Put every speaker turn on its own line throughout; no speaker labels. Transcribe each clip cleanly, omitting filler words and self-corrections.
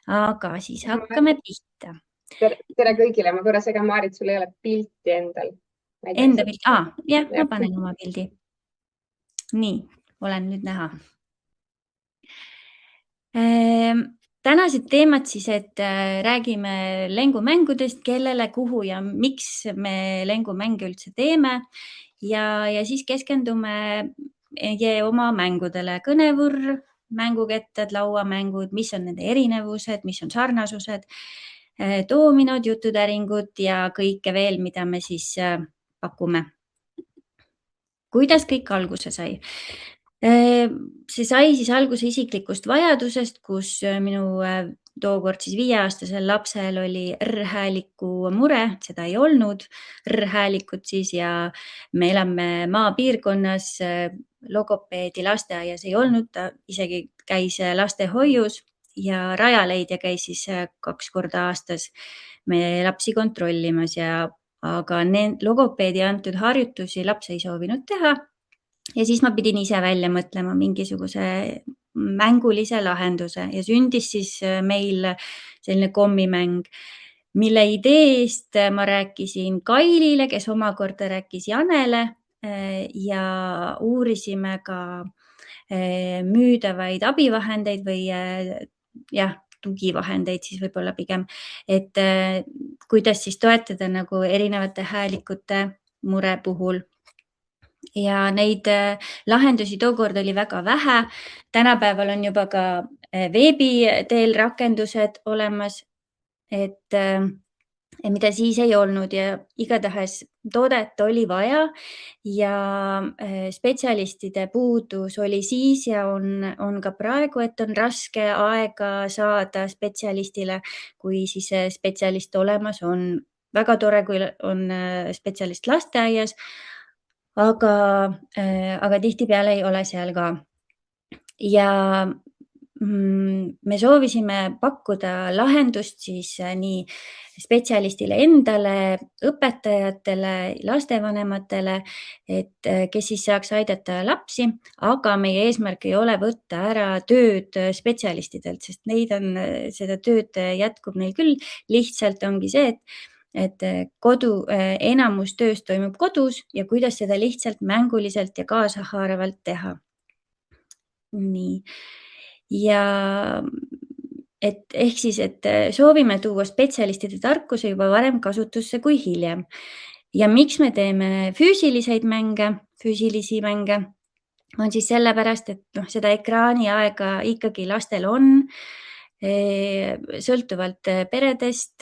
aga siis hakkame pihta.
Tere kõigile, ma korra segan Maarit, sul ei ole pilti endal. Ma ei tea,
Enda pilt, jah, ma
jah.
panen oma pildi. Nii, olen nüüd näha. Tänased teemad siis, et räägime längumängudest, kellele, kuhu ja miks me längumänge üldse teeme ja siis keskendume oma mängudele. Kõnevõrr, mängukettad, lauamängud, mis on nende erinevused, mis on sarnasused, doominod, jututäringud ja kõike veel, mida me siis pakume. Kuidas kõik alguse sai? See sai siis alguse isiklikust vajadusest, kus minu tookord siis 5-aastasel lapsel oli R-hääliku mure, seda ei olnud R-häälikut siis ja me elame maapiirkonnas, logopeedi lasteaias ei olnud, ta isegi käis lastehoius ja Rajaleidja käis siis 2 korda aastas me lapsi kontrollimas aga logopeedi antud harjutusi laps ei soovinud teha. Ja siis ma pidin ise välja mõtlema mingisuguse mängulise lahenduse ja sündis siis meil selline kommimäng, mille ideest ma rääkisin Kailile, kes omakorda rääkis Janele ja uurisime ka müüdavaid abivahendeid või tugivahendeid siis võib-olla pigem, et kuidas siis toetada nagu erinevate häälikute mure puhul. Ja neid lahendusi tookord oli väga vähe. Tänapäeval on juba ka veebi teel rakendused olemas, et mida siis ei olnud ja igatahes toodet oli vaja ja spetsialistide puudus oli siis ja on ka praegu, et on raske aega saada spetsialistile, kui siis spetsialist olemas on. Väga tore, kui on spetsialist lasteaias, aga tihtipeale ei ole seal ka. Ja me soovisime pakkuda lahendust siis nii spetsialistile endale, õpetajatele, lastevanematele, et kes siis saaks aidata lapsi, aga meie eesmärk ei ole võtta ära tööd spetsialistidelt, sest seda tööd jätkub neil küll. Lihtsalt ongi see, et enamus tööst toimub kodus ja kuidas seda lihtsalt mänguliselt ja kaasahaaravalt teha. Nii. Ja ehk siis, et soovime tuua spetsialistide tarkuse juba varem kasutusse kui hiljem. Ja miks me teeme füüsilisi mänge, on siis sellepärast, et seda ekraaniaega ikkagi lastel on, sõltuvalt peredest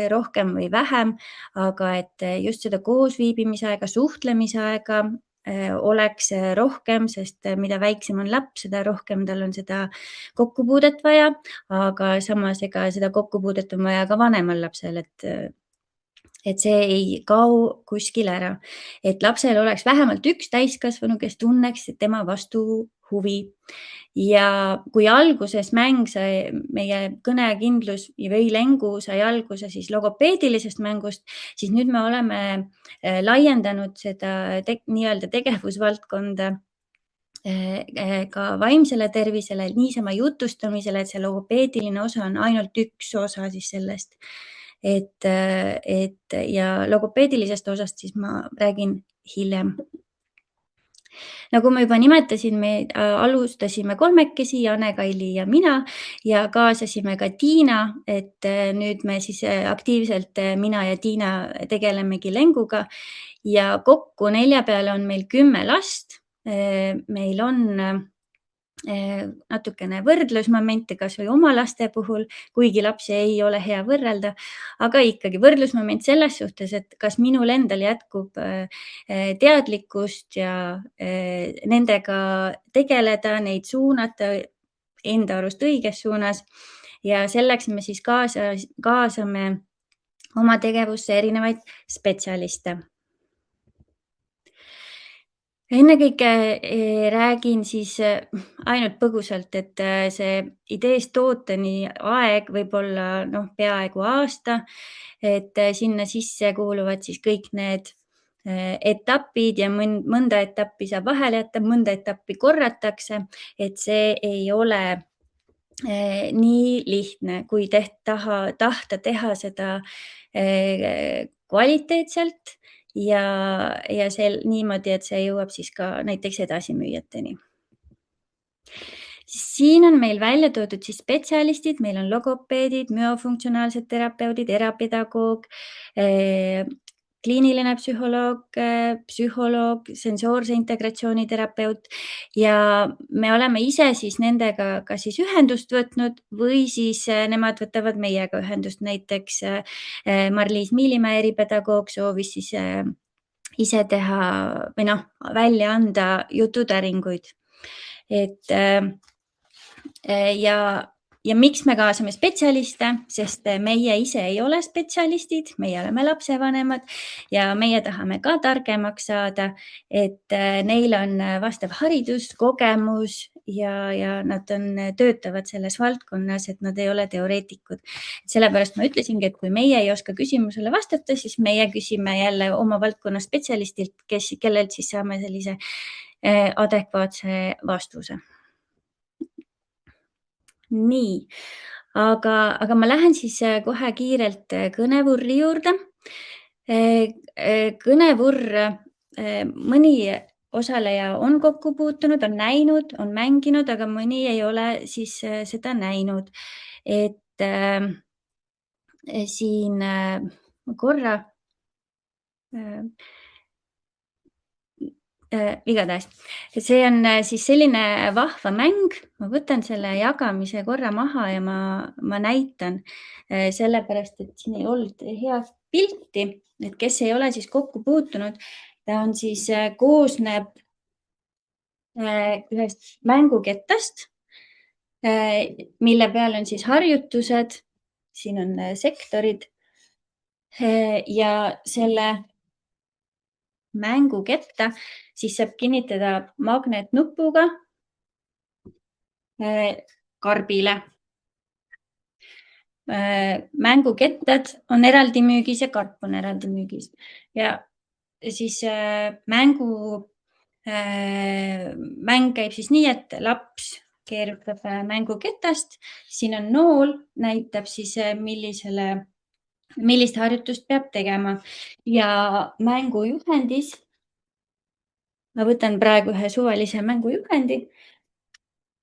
rohkem või vähem, aga et just seda koosviibimisaega, suhtlemisaega oleks rohkem, sest mida väiksem on laps, seda rohkem tal on seda kokkupuudet vaja, aga samas ega seda kokkupuudet on vaja ka vanemal lapsel, et see ei kao kuskil ära. Et lapsel oleks vähemalt üks täiskasvanu, kes tunneks tema vastu huvi. Ja kui alguses mäng sai, meie kõnekindlus või längu sai alguse siis logopeedilisest mängust, siis nüüd me oleme laiendanud seda nii-öelda tegevusvaldkonda ka vaimsele tervisele, niisama jutustamisele, et see logopeediline osa on ainult üks osa siis sellest. Ja logopeedilisest osast siis ma räägin hiljem. Nagu ma juba nimetasin, me alustasime 3-kesi, Jane, Kaili ja mina ja kaasasime ka Tiina, et nüüd me siis aktiivselt mina ja Tiina tegelemegi länguga ja kokku 4 peale on meil 10 last. Meil on natukene võrdlusmomente kas või oma laste puhul, kuigi lapsi ei ole hea võrrelda, aga ikkagi võrdlusmoment selles suhtes, et kas minul endal jätkub teadlikkust ja nendega tegeleda, neid suunata enda arust õiges suunas ja selleks me siis kaasame oma tegevusse erinevaid spetsialiste. Ennekõike räägin siis ainult põgusalt, et see ideest tooteni aeg võib olla peaaegu aasta, et sinna sisse kuuluvad siis kõik need etapid ja mõnda etappi saab vahele jätta, mõnda etappi korratakse, et see ei ole nii lihtne, kui tahta teha seda kvaliteetselt ja niimoodi, et see jõuab siis ka näiteks edasimüüjateni. Siin on meil välja toodud siis spetsialistid, meil on logopeedid, müofunktsionaalsed terapeudid, erapedagoog, kliiniline psühholoog, sensoorse integratsiooni terapeut ja me oleme ise siis nendega kas siis ühendust võtnud või siis nemad võtavad meiega ühendust. Näiteks Marliis Miilimäe eripedagoog soovis siis ise teha või välja anda jututäringuid. Ja miks me kaasame spetsialiste, sest meie ise ei ole spetsialistid, meie oleme lapsevanemad ja meie tahame ka targemaks saada, et neil on vastav haridus, kogemus ja nad töötavad selles valdkonnas, et nad ei ole teoreetikud. Sellepärast ma ütlesingi, et kui meie ei oska küsimusele vastata, siis meie küsime jälle oma valdkonna spetsialistilt, kellelt siis saame sellise adekvaatse vastuse. Nii, aga ma lähen siis kohe kiirelt kõnevurri juurde. Kõnevurr, mõni osaleja on kokku puutunud, on näinud, on mänginud, aga mõni ei ole siis seda näinud. Et siin korra igatahes. See on siis selline vahva mäng. Ma võtan selle jagamise korra maha ja ma näitan sellepärast, et siin ei olnud head pilti, et kes ei ole siis kokku puutunud. Ta on siis koosneb ühest mängukettast, mille peal on siis harjutused. Siin on sektorid ja selle mänguketta siis saab kinnitada magnetnupuga karbile. Mängukettad on eraldi müügis ja karp on eraldi müügis. Ja siis mäng käib siis nii, et laps keerutab mänguketast. Siin on nool, näitab siis millist harjutust peab tegema ja mängujuhendis, ma võtan praegu ühe suvalise mängujuhendi,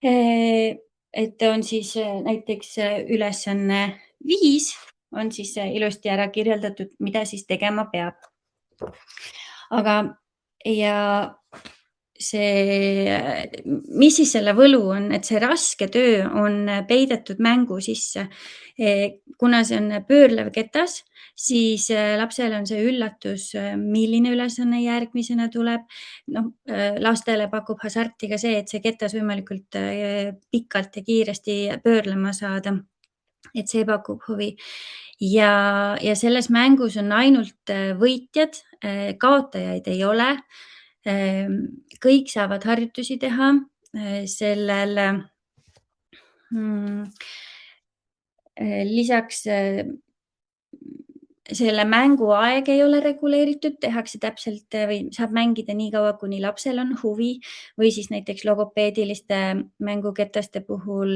et on siis näiteks ülesanne 5 on siis ilusti ära kirjeldatud, mida siis tegema peab. Aga mis siis selle võlu on, et see raske töö on peidetud mängu sisse. Kuna see on pöörlev ketas, siis lapsele on see üllatus, milline ülesanne järgmisena tuleb. Lastele pakub hasarti ka see, et see ketas võimalikult pikalt ja kiiresti pöörlema saada. Et see pakub huvi. Ja selles mängus on ainult võitjad, kaotajaid ei ole. Kõik saavad harjutusi teha. Lisaks selle mängu aeg ei ole reguleeritud, tehakse täpselt või saab mängida nii kaua, kuni lapsel on huvi või siis näiteks logopeediliste mänguketaste puhul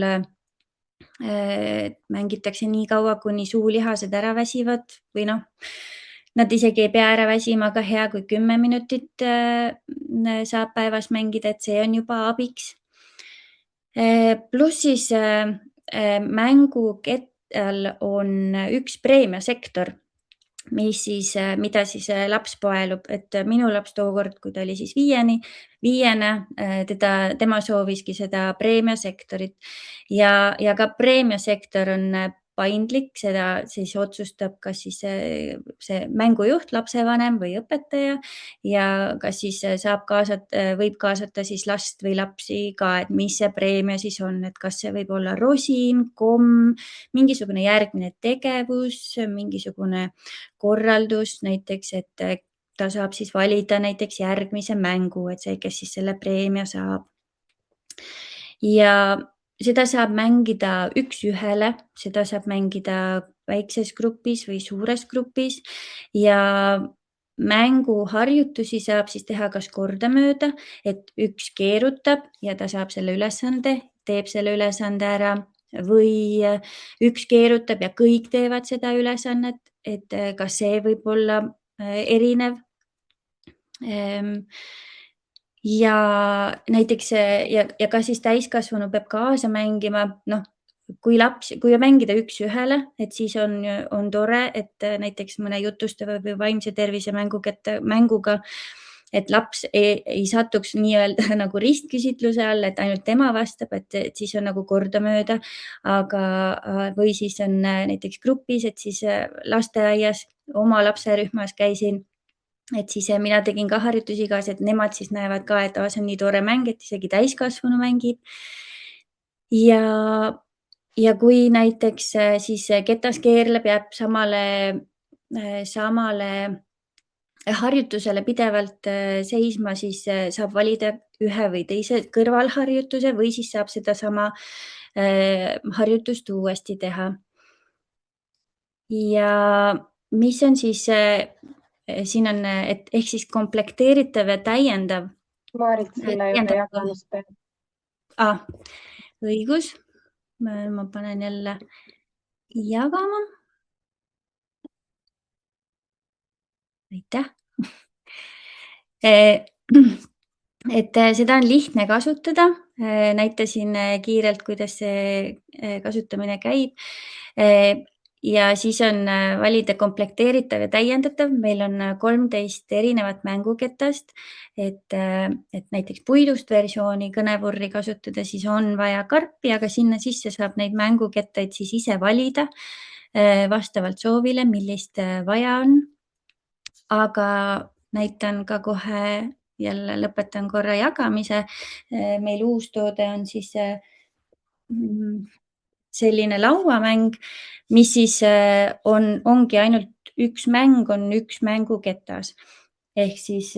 mängitakse nii kaua, kuni suulihased ära väsivad või nad isegi ei pea ära väsima, aga hea, kui 10 minutit saab päevas mängida, et see on juba abiks. Pluss siis mängukettal on üks preemiasektor, mida siis laps poelub, et minu laps tookord, kui ta oli siis viiene, tema sooviski seda preemiasektorit ja ka preemiasektor on paindlik, seda siis otsustab kas siis see mängujuht, lapsevanem või õpetaja ja kas siis võib kaasata siis last või lapsi ka, et mis see preemia siis on, et kas see võib olla rosin, komm, mingisugune järgmine tegevus, mingisugune korraldus näiteks, et ta saab siis valida näiteks järgmise mängu, et see, kes siis selle preemia saab. Ja seda saab mängida üks-ühele, seda saab mängida väikses grupis või suures grupis ja mänguharjutusi saab siis teha kas kordamööda, et üks keerutab ja ta saab selle ülesande, teeb selle ülesande ära või üks keerutab ja kõik teevad seda ülesannet, et kas see võib olla erinev. Ja näiteks ja ka siis täiskasvanu peab kaasa mängima, noh, kui mängida üks-ühele, et siis on tore, et näiteks mõne jutustava või vaimse tervise mänguga, et laps ei satuks nii-öelda nagu ristküsitluse all, et ainult tema vastab, et siis on nagu kordamööda, või siis on näiteks grupis, et siis lasteaias oma lapserühmas käisin, et siis mina tegin ka harjutusi kaas, et nemad siis näevad ka, et see on nii tore mäng, et isegi täiskasvanu mängib. Ja kui näiteks siis ketas keerleb, jääb samale harjutusele pidevalt seisma, siis saab valida ühe või teise kõrvalharjutuse või siis saab sedasama harjutust uuesti teha. Ja mis on siis, siin on, et ehk siis komplekteeritav ja täiendav.
Maarit sinna juurde jagamist.
Õigus. Ma panen jälle jagama. Aitäh. Et seda on lihtne kasutada. Näitasin kiirelt, kuidas see kasutamine käib. Ja siis on valida komplekteeritav ja täiendatav. Meil on 13 erinevat mänguketast, et näiteks puidust versiooni kõnevurri kasutada, siis on vaja karpi, aga sinna sisse saab neid mängukettaid siis ise valida vastavalt soovile, millist vaja on. Aga näitan ka kohe, jälle lõpetan korra jagamise. Meil uus toode on siis selline lauamäng, mis siis ongi ainult üks mäng, on üks mänguketas. Ehk siis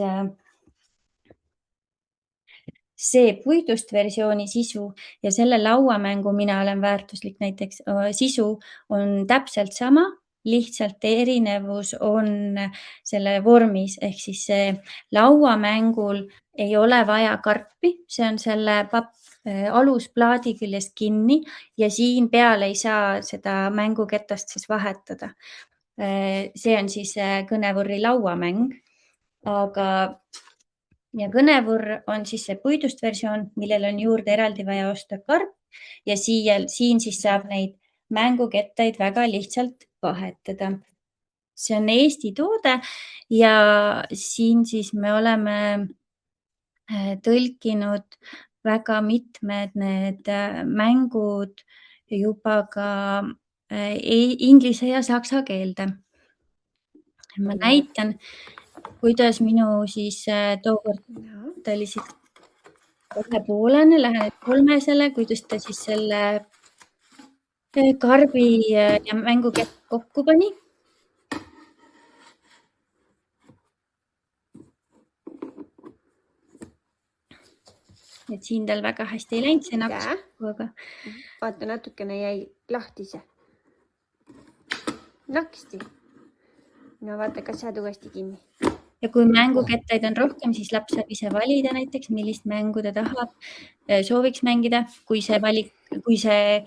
see puidust versiooni sisu ja selle lauamängu Mina olen väärtuslik näiteks sisu on täpselt sama, lihtsalt erinevus on selle vormis, ehk siis see lauamängul ei ole vaja karpi, see on selle alusplaadi küljest kinni ja siin peal ei saa seda mänguketast siis vahetada. See on siis kõnevurri lauamäng, ja kõnevurr on siis see puidust versioon, millel on juurde eraldi vaja osta karp ja siin siis saab neid mängukettaid väga lihtsalt vahetada. See on Eesti toode ja siin siis me oleme tõlkinud väga mitmed need mängud juba ka inglise ja saksa keelde. Ma näitan, kuidas minu siis tookord oli siis 2,5, lähen 3, kuidas ta siis selle karbi ja mängukett kokku pani. Et siin tal väga hästi ei läinud see naks.
Vaata, natukene jäi lahtise. Naksti. No vaata, kas saad uuesti kinni.
Ja kui mängukettaid on rohkem, siis laps saab ise valida näiteks, millist mängu ta tahab, sooviks mängida, kui see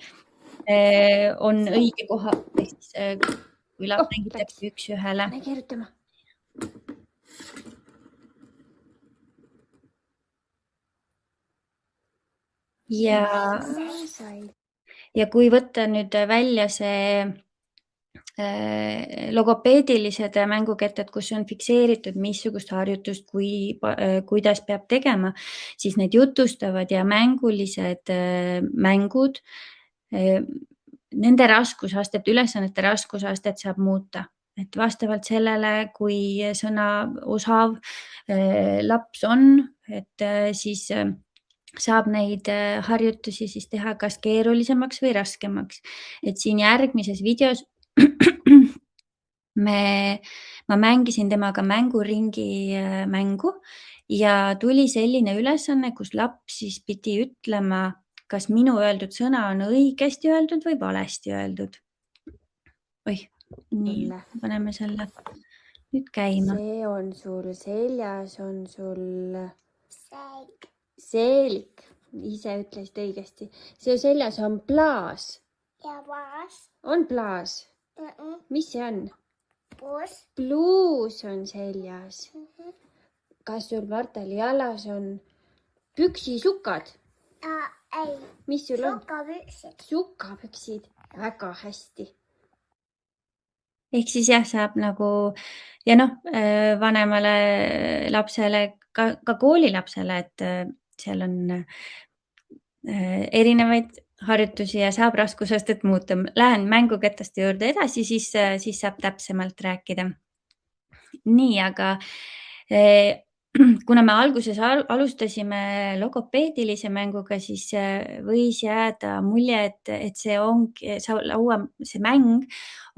on õige koha, ehk siis kui laps mängitakse üks-ühele.
Lähe keerutama.
Ja kui võtta nüüd välja see logopeedilised mängukettad, kus on fikseeritud, missugust harjutust, kuidas peab tegema, siis need jutustavad ja mängulised mängud, nende raskusastet, ülesannete raskusastet saab muuta. Et vastavalt sellele, kui sõna osav laps on, et siis saab neid harjutusi siis teha kas keerulisemaks või raskemaks. Et siin järgmises videos ma mängisin temaga mänguringi mängu ja tuli selline ülesanne, kus laps siis pidi ütlema, kas minu öeldud sõna on õigesti öeldud või valesti öeldud. Nii, paneme selle nüüd käima.
See on sul seljas, on sul seelik. ise ütlesid õigesti. See seljas on plaas.
Ja vaas.
On plaas. Mis see on?
Puus.
Pluus on seljas. Kas sul, Martel, jalas on püksisukad?
Ei.
Mis sul on?
Sukkapüksid.
Sukkapüksid. Väga hästi.
Ehk siis jah, saab nagu ja vanemale lapsele, ka koolilapsele, et seal on erinevaid harjutusi ja saab raskusastet muuta. Lähen mänguketaste juurde edasi, siis saab täpsemalt rääkida. Nii, aga kuna me alguses alustasime logopeedilise mänguga, siis võis jääda mulje, et see mäng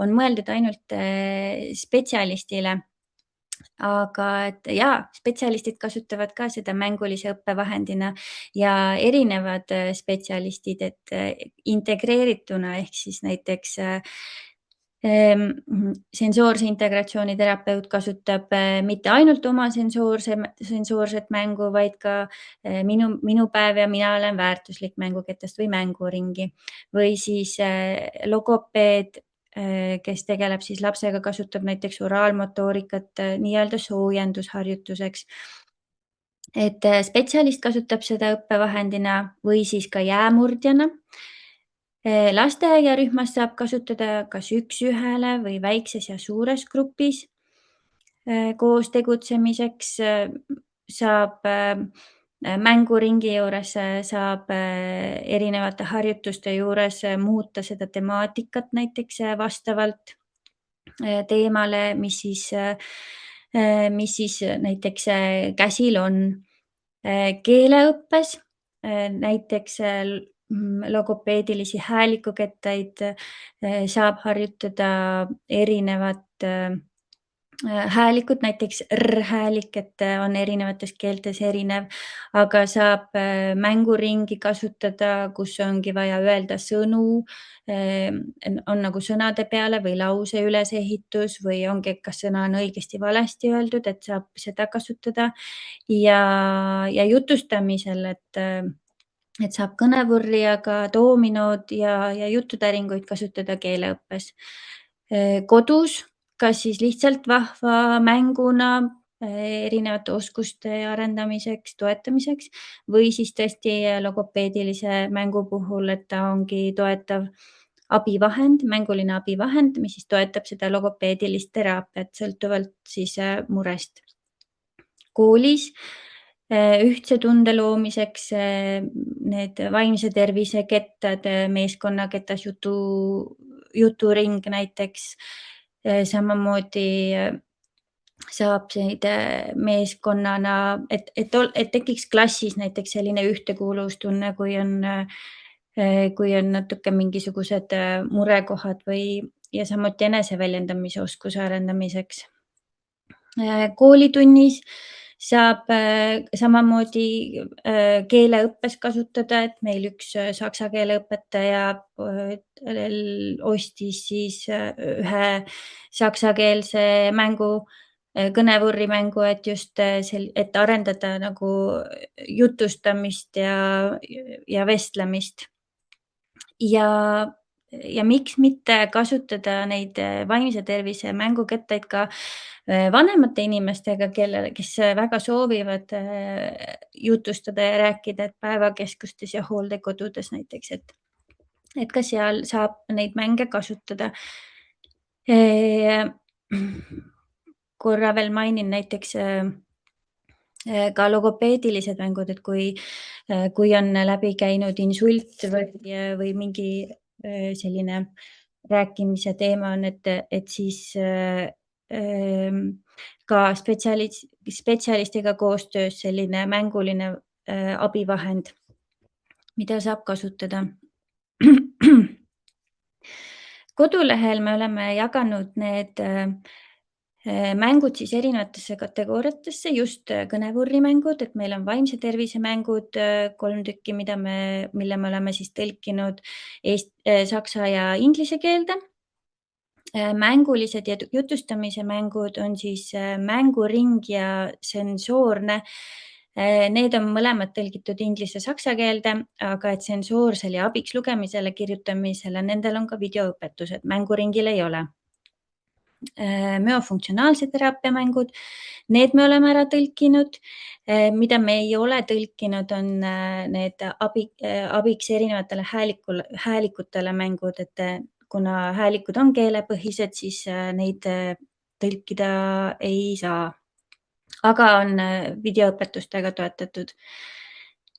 on mõeldud ainult spetsialistile. Aga et spetsialistid kasutavad ka seda mängulise õppevahendina ja erinevad spetsialistid, et integreerituna ehk siis näiteks sensoorse integratsiooni terapeut kasutab mitte ainult oma sensoorset mängu, vaid ka minu päev ja mina olen väärtuslik mänguketast või mänguringi või siis logopeed, kes tegeleb siis lapsega, kasutab näiteks oraalmotoorikat nii-öelda soojendusharjutuseks. Et spetsialist kasutab seda õppevahendina või siis ka jäämurdjana. Lasteaiarühmas saab kasutada kas üks-ühele või väikses ja suures grupis koos tegutsemiseks. Saab mänguringi juures saab erinevate harjutuste juures muuta seda temaatikat näiteks vastavalt teemale, mis siis näiteks käsil on. Keeleõppes näiteks logopeedilisi häälikukettaid saab harjutada erinevat häälikut, näiteks R-häälik, et on erinevates keeltes erinev, aga saab mänguringi kasutada, kus ongi vaja öelda sõnu, on nagu sõnade peale või lause ülesehitus või ongi, kas sõna on õigesti valesti öeldud, et saab seda kasutada ja jutustamisel, et saab kõnevurrijaga doominood ja jututäringuid kasutada keeleõppes. Kodus, kas siis lihtsalt vahva mänguna erinevate oskuste arendamiseks, toetamiseks või siis tõesti logopeedilise mängu puhul, et ta ongi toetav abivahend, mänguline abivahend, mis siis toetab seda logopeedilist teraapiat sõltuvalt siis murest. Koolis ühtse tunde loomiseks need vaimse tervise kettad, meeskonnaketas juturing näiteks, samamoodi saab neid meeskonnana, et tekiks klassis näiteks selline ühtekuuluvustunne, kui on natuke mingisugused murekohad ja samuti eneseväljendamise oskuse arendamiseks. Koolitunnis saab samamoodi keeleõppes kasutada, et meil üks saksa keele õpetaja ostis siis ühe saksakeelse mängu, kõnevurrimängu, et arendada nagu jutustamist ja vestlemist. Ja miks mitte kasutada neid vaimse tervise mängukettaid ka vanemate inimestega, kes väga soovivad jutustada ja rääkida, et päevakeskustes ja hooldekodudes näiteks, et ka seal saab neid mänge kasutada. Korra veel mainin näiteks ka logopeedilised mängud, et kui on läbi käinud insult või mingi selline rääkimise teema on, et siis ka spetsialistiga koostöös selline mänguline abivahend, mida saab kasutada. Kodulehel me oleme jaganud need mängud siis erinevatesse kategooriatesse, just kõnevurrimängud, et meil on vaimse tervise mängud 3 tükki, mille me oleme siis tõlkinud saksa ja inglise keelde. Mängulised ja jutustamise mängud on siis mänguring ja sensoorne Need on mõlemad tõlgitud inglise saksa keelde, aga et sensoorsel ja abiks lugemisele, kirjutamisele, nendel on ka videoõpetused, mänguringil ei ole. Müofunktsionaalse teraapia mängud, need me oleme ära tõlkinud. Mida me ei ole tõlkinud, on need abiks erinevatele häälikutele mängud, et kuna häälikud on keelepõhised, siis neid tõlkida ei saa, aga on videoõpetustega toetatud.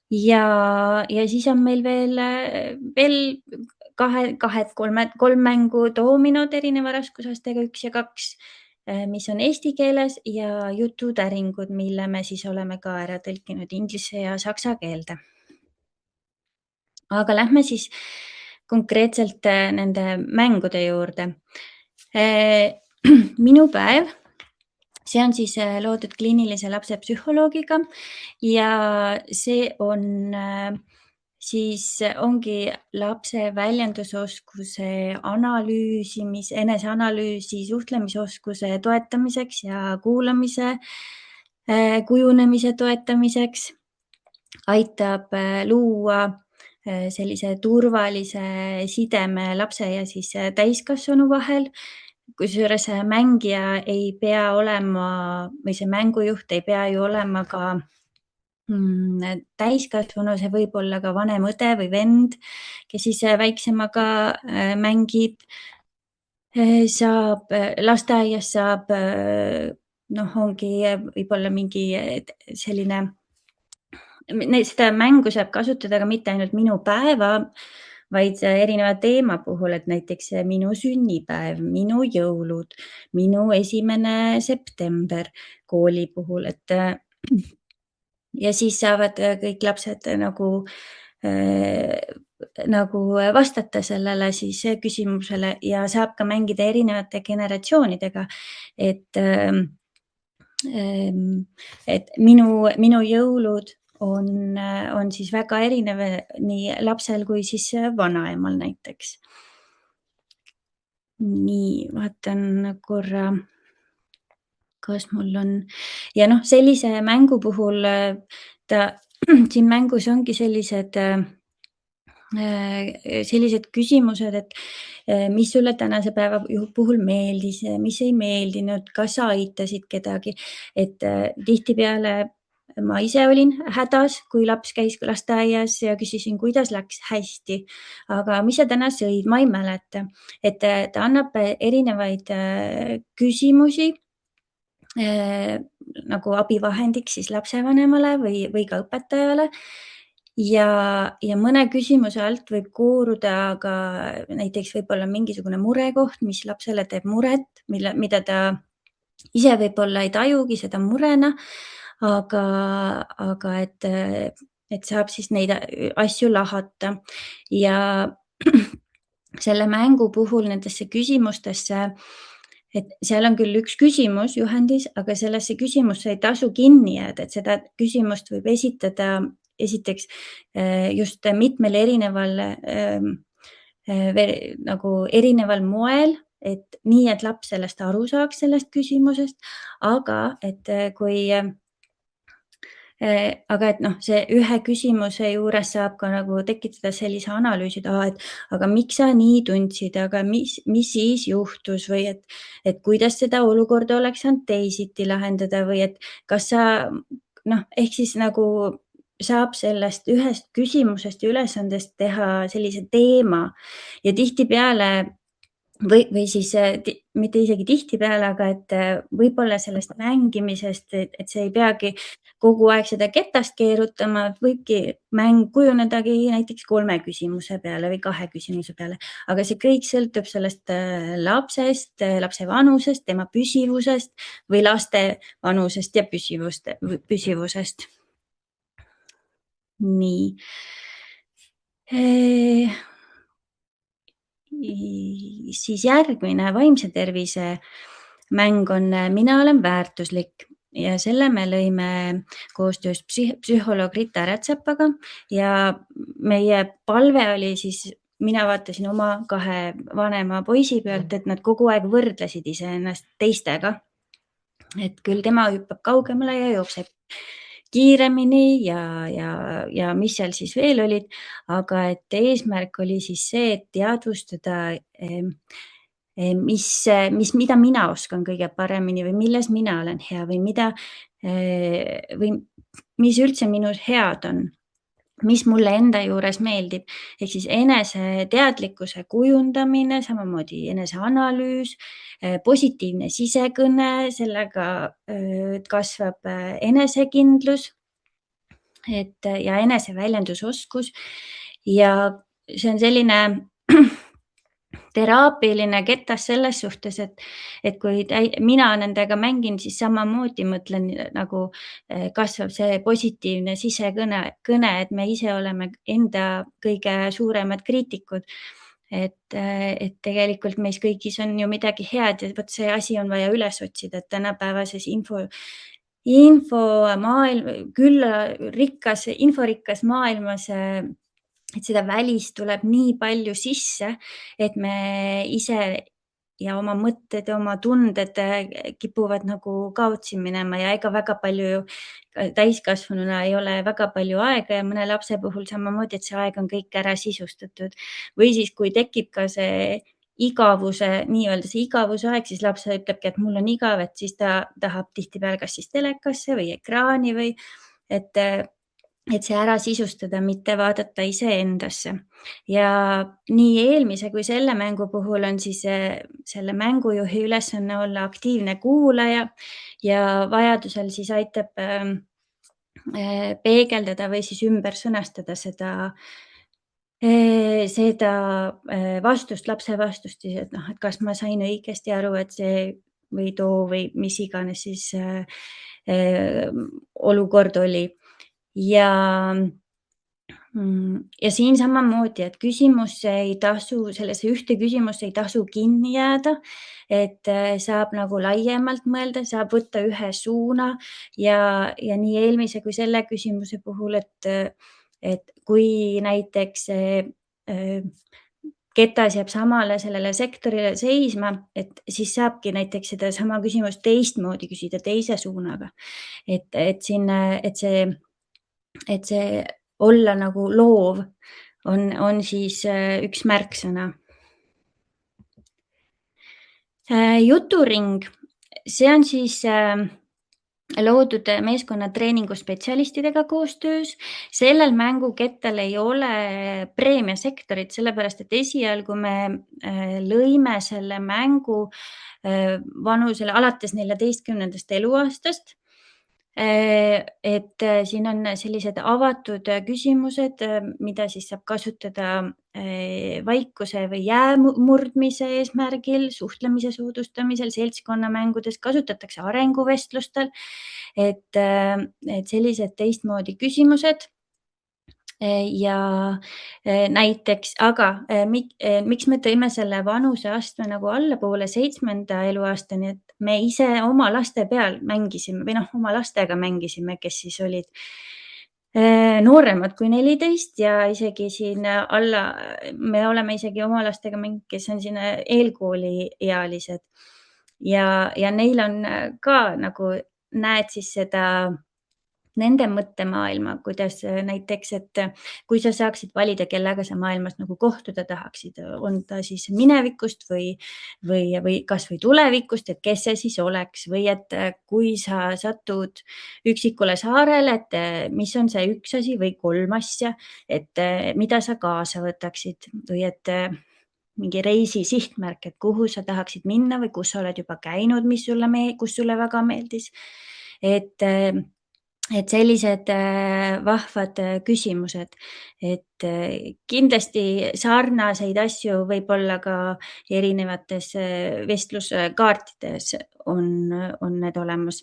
Ja siis on meil veel kolm mängu doominod erineva raskusastega 1 ja 2, mis on eesti keeles ja jututäringud, mille me siis oleme ka ära tõlkinud inglise ja saksa keelde. Aga lähme siis konkreetselt nende mängude juurde. Minu päev, see on siis loodud kliinilise lapsepsühholoogiga ja see on siis ongi lapse väljendusoskuse eneseanalüüsi, suhtlemisoskuse toetamiseks ja kuulamise, kujunemise toetamiseks. Aitab luua sellise turvalise sideme lapse ja siis täiskasvanu vahel, kusjuures mängija ei pea olema või see mängujuht ei pea ju olema ka täiskasvanu, see võib olla ka vanem õde või vend, kes siis väiksemaga mängib. Lasteaias saab, ongi võib-olla mingi selline, seda mängu saab kasutada ka mitte ainult minu päeva, vaid erineva teema puhul, et näiteks minu sünnipäev, minu jõulud, minu 1. september kooli puhul, et ja siis saavad kõik lapsed nagu vastata sellele siis küsimusele ja saab ka mängida erinevate generatsioonidega, et minu jõulud on siis väga erinev nii lapsel kui siis vanaemal näiteks. Nii, vaatan korra, kas mul on ja sellise mängu puhul siin mängus ongi sellised küsimused, et mis sulle tänase päeva puhul meeldis, mis ei meeldinud, kas sa aitasid kedagi, et tihtipeale ma ise olin hädas, kui laps käis lasteaias ja küsisin, kuidas läks hästi, aga mis sa täna sõid, ma ei mäleta, et ta annab erinevaid küsimusi nagu abivahendiks siis lapsevanemale või ka õpetajale. Ja mõne küsimuse alt võib kooruda ka näiteks võib-olla mingisugune murekoht, mis lapsele teeb muret, mida ta ise võib-olla ei tajugi seda murena, aga et saab siis neid asju lahata ja selle mängu puhul nendesse küsimustesse, et seal on küll üks küsimus juhendis, aga sellesse küsimusse ei tasu kinni jääda, et seda küsimust võib esitada esiteks just mitmel nagu erineval moel, et nii, et laps sellest aru saaks sellest küsimusest, aga et see ühe küsimuse juures saab ka nagu tekitada sellise analüüsi, et aga miks sa nii tundsid, aga mis siis juhtus või et kuidas seda olukorda oleks saanud teisiti lahendada või et kas sa ehk siis nagu saab sellest ühest küsimusest ja ülesandest teha sellise teema ja tihtipeale või siis mitte isegi tihtipeale, aga et võib-olla sellest mängimisest, et see ei peagi kogu aeg seda ketast keerutama, võibki mäng kujunedagi näiteks 3 küsimuse peale või 2 küsimuse peale, aga see kõik sõltub sellest lapsest, lapse vanusest, tema püsivusest või laste vanusest ja püsivusest. Nii. Siis järgmine vaimse tervise mäng on Mina olen väärtuslik ja selle me lõime koostöös psühholoog Rita Rätsepaga ja meie palve oli siis, mina vaatasin oma 2 vanema poisi pealt, et nad kogu aeg võrdlesid iseennast teistega, et küll tema hüppab kaugemale ja jookseb kiiremini ja mis seal siis veel olid, aga et eesmärk oli siis see, et teadvustada, mida mina oskan kõige paremini või milles mina olen hea või või mis üldse minus head on, mis mulle enda juures meeldib. Ehk siis eneseteadlikkuse kujundamine, samamoodi eneseanalüüs, positiivne sisekõne, sellega kasvab enesekindlus ja eneseväljendusoskus. Ja see on selline teraapiline ketas selles suhtes, et kui mina nendega mängin, siis samamoodi mõtlen nagu kasvab see positiivne sisekõne, et me ise oleme enda kõige suuremad kriitikud. Et tegelikult meis kõigis on ju midagi head ja vot see asi on vaja üles otsida, et tänapäevases inforikkas maailmas, et seda välist tuleb nii palju sisse, et me ise ja oma mõtted ja oma tunded kipuvad nagu kaotsi minema ja ega väga palju täiskasvanuna ei ole väga palju aega ja mõne lapse puhul samamoodi, et see aeg on kõik ära sisustatud. Või siis, kui tekib ka see nii-öelda see igavusaeg, siis laps ütlebki, et mul on igav, et siis ta tahab tihtipeale kas siis telekasse või ekraani või et see ära sisustada, mitte vaadata iseendasse. Ja nii eelmise kui selle mängu puhul on siis selle mängujuhi ülesanne olla aktiivne kuulaja ja vajadusel siis aitab peegeldada või siis ümber sõnastada seda lapse vastust siis, et et kas ma sain õigesti aru, et see või too või mis iganes siis olukord oli. Ja siin samamoodi, et sellesse ühte küsimusse ei tasu kinni jääda, et saab nagu laiemalt mõelda, saab võtta ühe suuna ja nii eelmise kui selle küsimuse puhul, et kui näiteks ketas jääb sellele sektorile seisma, et siis saabki näiteks seda sama küsimust teistmoodi küsida, teise suunaga. Et see olla nagu loov on siis üks märksõna. Juturing, see on siis loodud meeskonnatreeningu spetsialistidega koostöös. Sellel mängukettal ei ole preemiasektorit, sellepärast et esialgu me lõime selle mängu vanusele alates 14. eluaastast. Et siin on sellised avatud küsimused, mida siis saab kasutada vaikuse või jäämurdmise eesmärgil, suhtlemise soodustamisel, seltskonnamängudes, kasutatakse arenguvestlustel, et sellised teistmoodi küsimused. Ja näiteks, aga miks me tõime selle vanuseastme nagu allapoole 7. eluaastani, et me ise oma laste peal mängisime või oma lastega mängisime, kes siis olid nooremad kui 14 ja isegi siin me oleme isegi oma lastega mänginud, kes on siin eelkooliealised ja neil on ka nagu näed siis seda nende mõttemaailma, kuidas näiteks, et kui sa saaksid valida, kellega sa maailmas nagu kohtuda tahaksid, on ta siis minevikust või kas või tulevikust, et kes see siis oleks või et kui sa satud üksikule saarele, et mis on see üks asi või 3 asja, et mida sa kaasa võtaksid või et mingi reisi sihtmärk, et kuhu sa tahaksid minna või kus sa oled juba käinud, kus sulle väga meeldis. Et sellised vahvad küsimused, et kindlasti sarnaseid asju võib olla ka erinevates vestluskaartides on need olemas.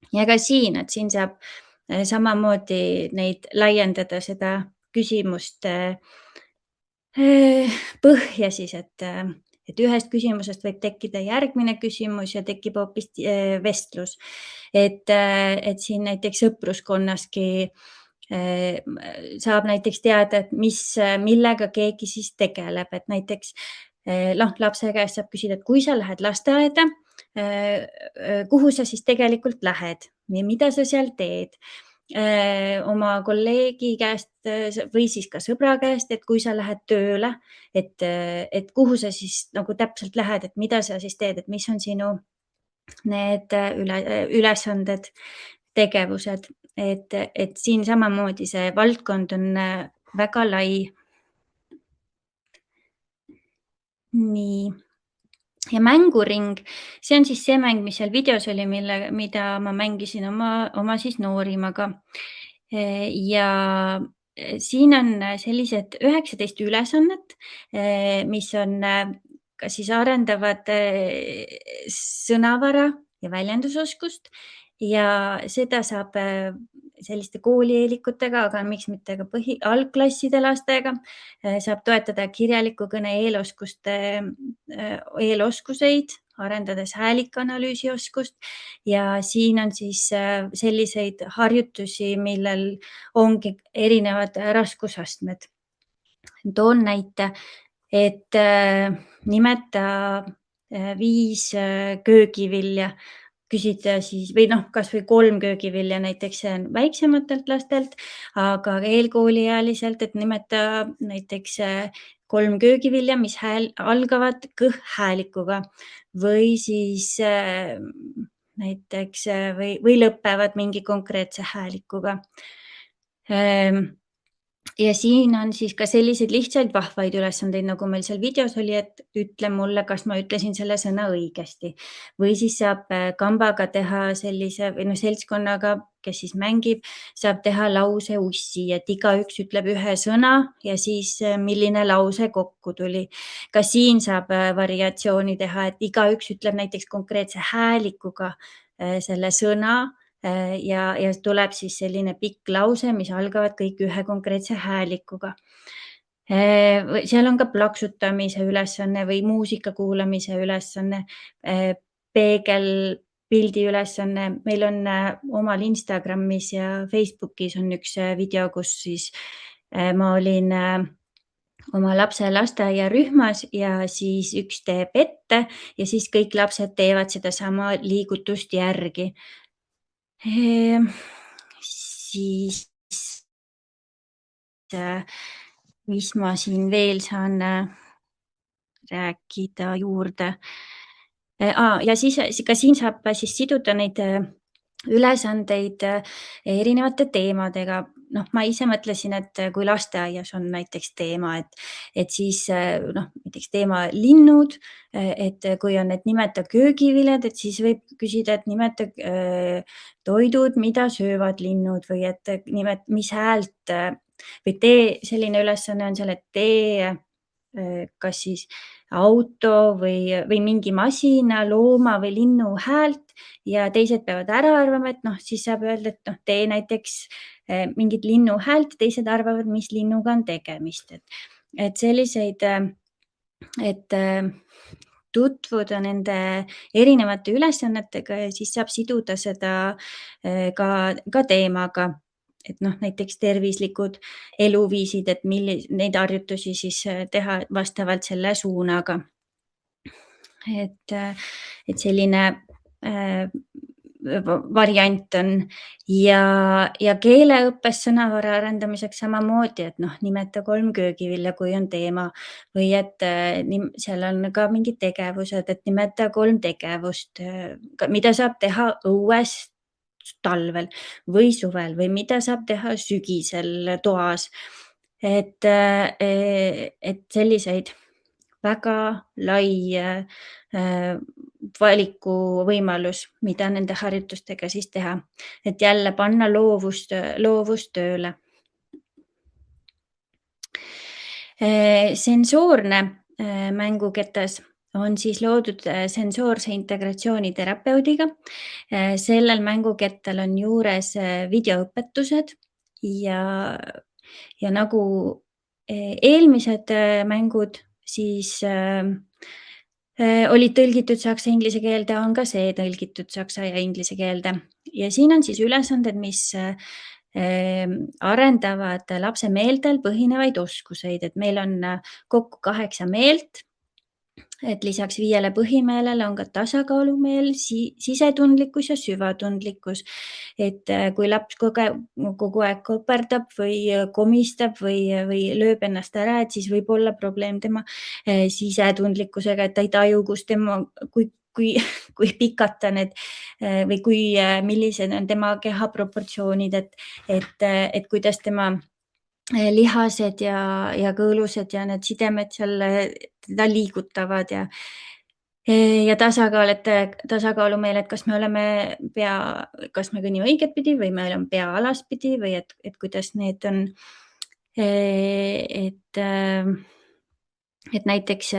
Ja ka siin saab samamoodi neid laiendada seda küsimuste põhja siis, et ühest küsimusest võib tekkida järgmine küsimus ja tekib hoopis vestlus. Et siin näiteks sõpruskonnaski saab näiteks teada, et millega keegi siis tegeleb, et näiteks lapse käest saab küsida, et kui sa lähed lasteaeda, kuhu sa siis tegelikult lähed või mida sa seal teed. oma kolleegi käest või siis ka sõbra käest, et kui sa lähed tööle, et kuhu sa siis nagu täpselt lähed, et mida sa siis teed, et mis on sinu need ülesanded, tegevused, et siin samamoodi see valdkond on väga lai. Nii. Ja mänguring, see on siis see mäng, mis seal videos oli, mida ma mängisin oma siis noorimaga. Ja siin on sellised 19 ülesannet, mis on ka siis arendavad sõnavara ja väljendusoskust ja seda saab selliste koolieelikutega, aga miks mitte ka algklasside lastega, saab toetada kirjaliku kõne eeloskuseid, arendades häälikanalüüsioskust ja siin on siis selliseid harjutusi, millel ongi erinevad raskusastmed. Toon näite, et nimeta 5 köögivilja, küsida siis või kas või 3 köögivilja, näiteks see on väiksematelt lastelt, aga eelkooliealiselt, et nimeta näiteks 3 köögivilja, mis algavad kõhhäälikuga või siis näiteks või lõpevad mingi konkreetse häälikuga. Ja siin on siis ka selliseid lihtsaid vahvaid ülesandeid, nagu meil seal videos oli, et ütle mulle, kas ma ütlesin selle sõna õigesti. Või siis saab kambaga teha sellise või seltskonnaga, kes siis mängib, saab teha lause ussi, et igaüks ütleb ühe sõna ja siis milline lause kokku tuli. Ka siin saab variatsiooni teha, et igaüks ütleb näiteks konkreetse häälikuga selle sõna, ja tuleb siis selline pikk lause, mis algavad kõik ühe konkreetse häälikuga. Seal on ka plaksutamise ülesanne või muusika kuulamise ülesanne, peegelpildi ülesanne. Meil on omal Instagramis ja Facebookis on üks video, kus siis ma olin oma lapse lasteaiarühmas ja siis üks teeb ette ja siis kõik lapsed teevad seda sama liigutust järgi. Siis mis ma siin veel saan rääkida juurde. Ja siis ka siin saab siis siduda neid ülesandeid erinevate teemadega. Ma ise mõtlesin, et kui lasteaias on näiteks teema, et siis näiteks teema linnud, et kui on, et nimeta köögiviljad, et siis võib küsida, et nimeta toidud, mida söövad linnud või et mis häält või selline ülesanne on seal, et tee kas siis auto või mingi masina, looma või linnu häält ja teised peavad ära arvama, et siis saab öelda, et tee näiteks mingit linnu häält, teised arvavad, mis linnuga on tegemist. Et selliseid, et tutvuda nende erinevate ülesannetega ja siis saab siduda seda ka teemaga. Et näiteks tervislikud eluviisid, et neid harjutusi siis teha vastavalt selle suunaga. Et selline variant on ja keeleõppes sõnavara arendamiseks samamoodi, et nimeta 3 köögivilja, kui on teema või et seal on ka mingid tegevused, et nimeta 3 tegevust, mida saab teha õues talvel või suvel või mida saab teha sügisel toas. Et selliseid väga lai valikuvõimalus, mida nende harjutustega siis teha, et jälle panna loovust tööle. Sensoorne mänguketas on siis loodud sensoorse integratsiooni terapeudiga. Sellel mängukettal on juures videoõpetused ja nagu eelmised mängud siis olid tõlgitud saksa inglise keelde, on ka see tõlgitud saksa ja inglise keelde. Ja siin on siis ülesanded, mis arendavad lapse meeltel põhinevaid oskuseid, et meil on kokku 8 meelt. et lisaks 5 põhimeelele on ka tasakaalumeel, sisetundlikkus ja süvatundlikkus. Et kui laps kogu aeg koperdab või komistab või lööb ennast ära, et siis võib olla probleem tema sisetundlikkusega, et ta ei taju, kui pikad ta need või millised on tema keha proportsioonid, et kuidas tema lihased ja kõõlused ja need sidemed seal teda liigutavad ja tasakaalumeel, et kas me kõnnime õiget pidi või meil on pea alaspidi või et kuidas need on. Et näiteks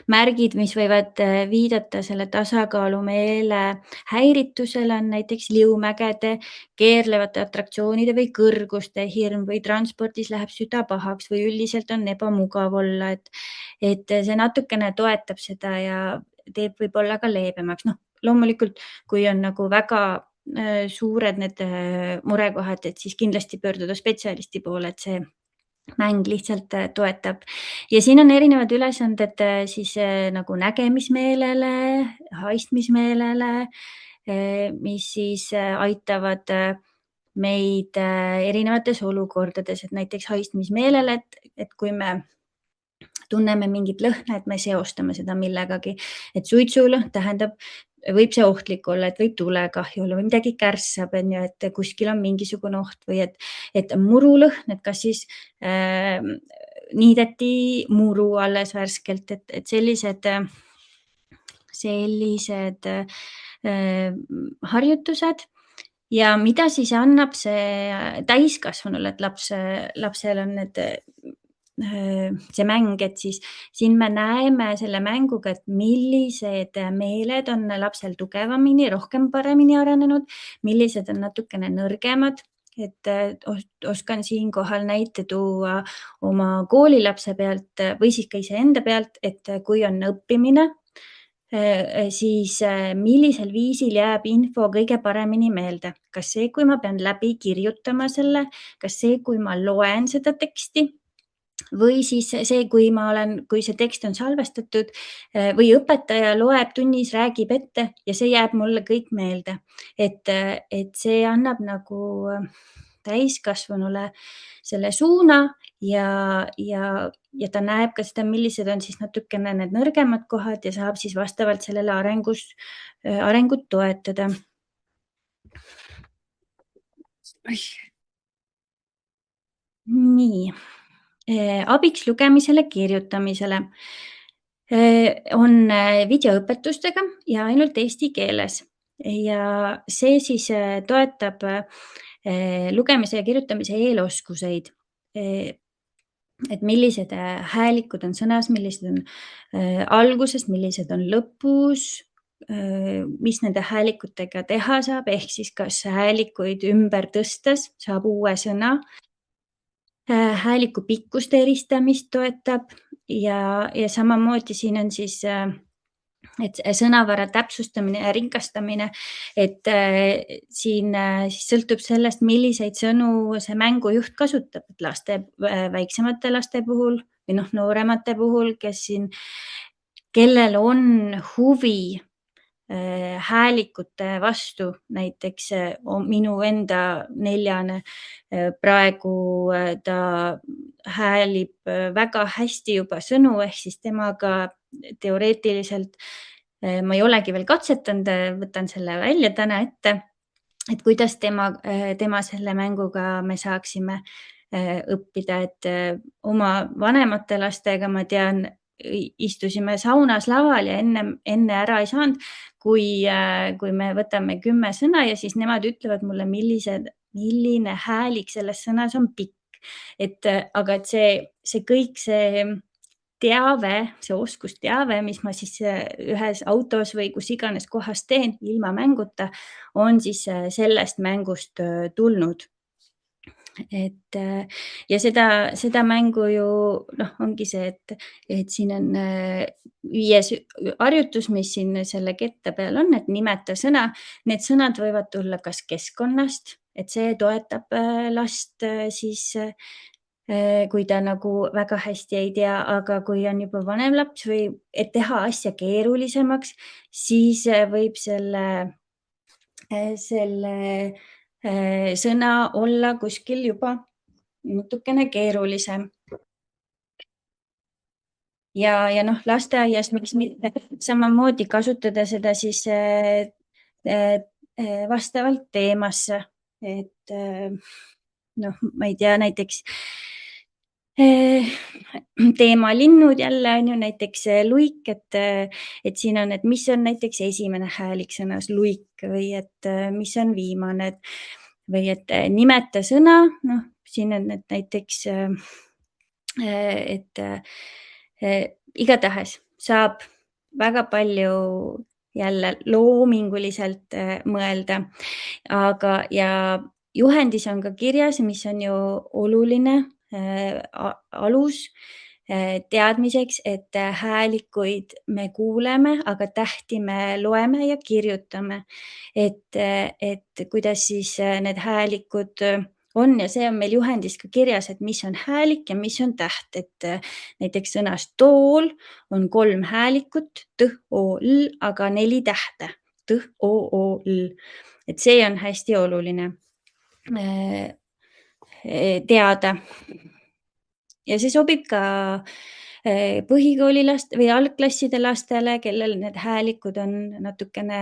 märgid, mis võivad viidata selle tasakaalumeele häiritusele, on näiteks liumägede, keerlevate atraktsioonide või kõrguste hirm või transpordis läheb süda pahaks või üldiselt on ebamugav olla, et see natukene toetab seda ja teeb võib-olla ka leebemaks. Loomulikult, kui on nagu väga suured need murekohad, et siis kindlasti pöörduda spetsialisti poole, et see mäng lihtsalt toetab. Ja siin on erinevad ülesanded siis nagu nägemismeelele, haistmismeelele, mis siis aitavad meid erinevates olukordades, et näiteks haistmismeelele, et kui me tunneme mingit lõhna, et me seostame seda millegagi, et suitsulõhn tähendab, võib see ohtlik olla, et võib tulekahju olla või midagi kärssab, et kuskil on mingisugune oht või et murulõhn, et kas siis niideti muru alles värskelt, et sellised harjutused ja mida siis annab see täiskasvanule, et lapsel on see mäng, et siis siin me näeme selle mänguga, et millised meeled on lapsel tugevamini, rohkem paremini arenenud, millised on natukene nõrgemad, et oskan siinkohal näite tuua oma koolilapse pealt või siis ka iseenda pealt, et kui on õppimine, siis millisel viisil jääb info kõige paremini meelde. Kas see, kui ma pean läbi kirjutama selle, kas see, kui ma loen seda teksti, või siis see, kui see tekst on salvestatud või õpetaja loeb tunnis, räägib ette ja see jääb mulle kõik meelde. Et see annab nagu täiskasvanule selle suuna ja ta näeb ka seda, millised on siis natukene need nõrgemad kohad ja saab siis vastavalt sellele arengut toetada. Nii. Abiks lugemisele, kirjutamisele on videoõpetustega ja ainult eesti keeles ja see siis toetab lugemise ja kirjutamise eeloskuseid, et millised häälikud on sõnas, millised on alguses, millised on lõpus, mis nende häälikutega teha saab, ehk siis kas häälikuid ümber tõstes saab uue sõna, hääliku pikkuste eristamist toetab ja samamoodi siin on siis et sõnavara täpsustamine ja rikastamine, et siin siis sõltub sellest, milliseid sõnu see mängujuht kasutab, et väiksemate laste puhul või nooremate puhul, kellel on huvi häälikute vastu, näiteks minu enda 4-ne praegu ta häälib väga hästi juba sõnu, ehk siis temaga teoreetiliselt ma ei olegi veel katsetanud, võtan selle välja täna ette, et kuidas tema selle mänguga me saaksime õppida, et oma vanemate lastega ma tean, istusime saunas laval ja enne ära ei saanud, kui me võtame 10 sõna ja siis nemad ütlevad mulle, milline häälik selles sõnas on pikk. Aga et see kõik see teave, see oskusteave, mis ma siis ühes autos või kus iganes kohas teen ilma mänguta, on siis sellest mängust tulnud. Ja seda mängu ju ongi see, et siin on 5 harjutus, mis siin selle kette peal on, et nimeta sõna. Need sõnad võivad tulla kas keskkonnast, et see toetab last siis kui ta nagu väga hästi ei tea, aga kui on juba vanem laps või et teha asja keerulisemaks, siis võib selle sõna olla kuskil juba natukene keerulisem. Ja noh, lasteaias miks mitte samamoodi kasutada seda siis vastavalt teemasse, et noh, ma ei tea, näiteks teema linnud jälle on ju näiteks luik, et siin on, et mis on näiteks esimene häälik sõnas luik või et mis on viimane või et nimeta sõna, noh, siin on need näiteks, et igatahes saab väga palju jälle loominguliselt mõelda, aga ja juhendis on ka kirjas, mis on ju oluline alus teadmiseks, et häälikuid me kuuleme, aga tähti me loeme ja kirjutame. Et kuidas siis need häälikud on ja see on meil juhendis ka kirjas, et mis on häälik ja mis on täht, et näiteks sõnas tool on 3 häälikut, tõh, o, l, aga 4 tähte, tõh, o, l. Et see on hästi oluline teada. Ja see sobib ka põhikoolilast või algklasside lastele, kellel need häälikud on natukene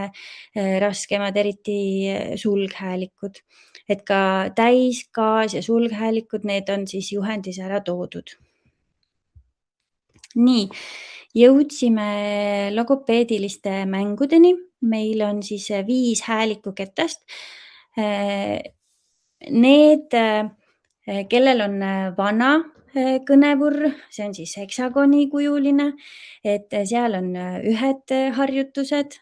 raskemad, eriti sulghäälikud. Et ka täis, kaas ja sulghäälikud, need on siis juhendis ära toodud. Nii, jõudsime logopeediliste mängudeni. Meil on siis 5 häälikuketast. Need, kellel on vana kõnevurr, see on siis heksagonikujuline, et seal on ühed harjutused.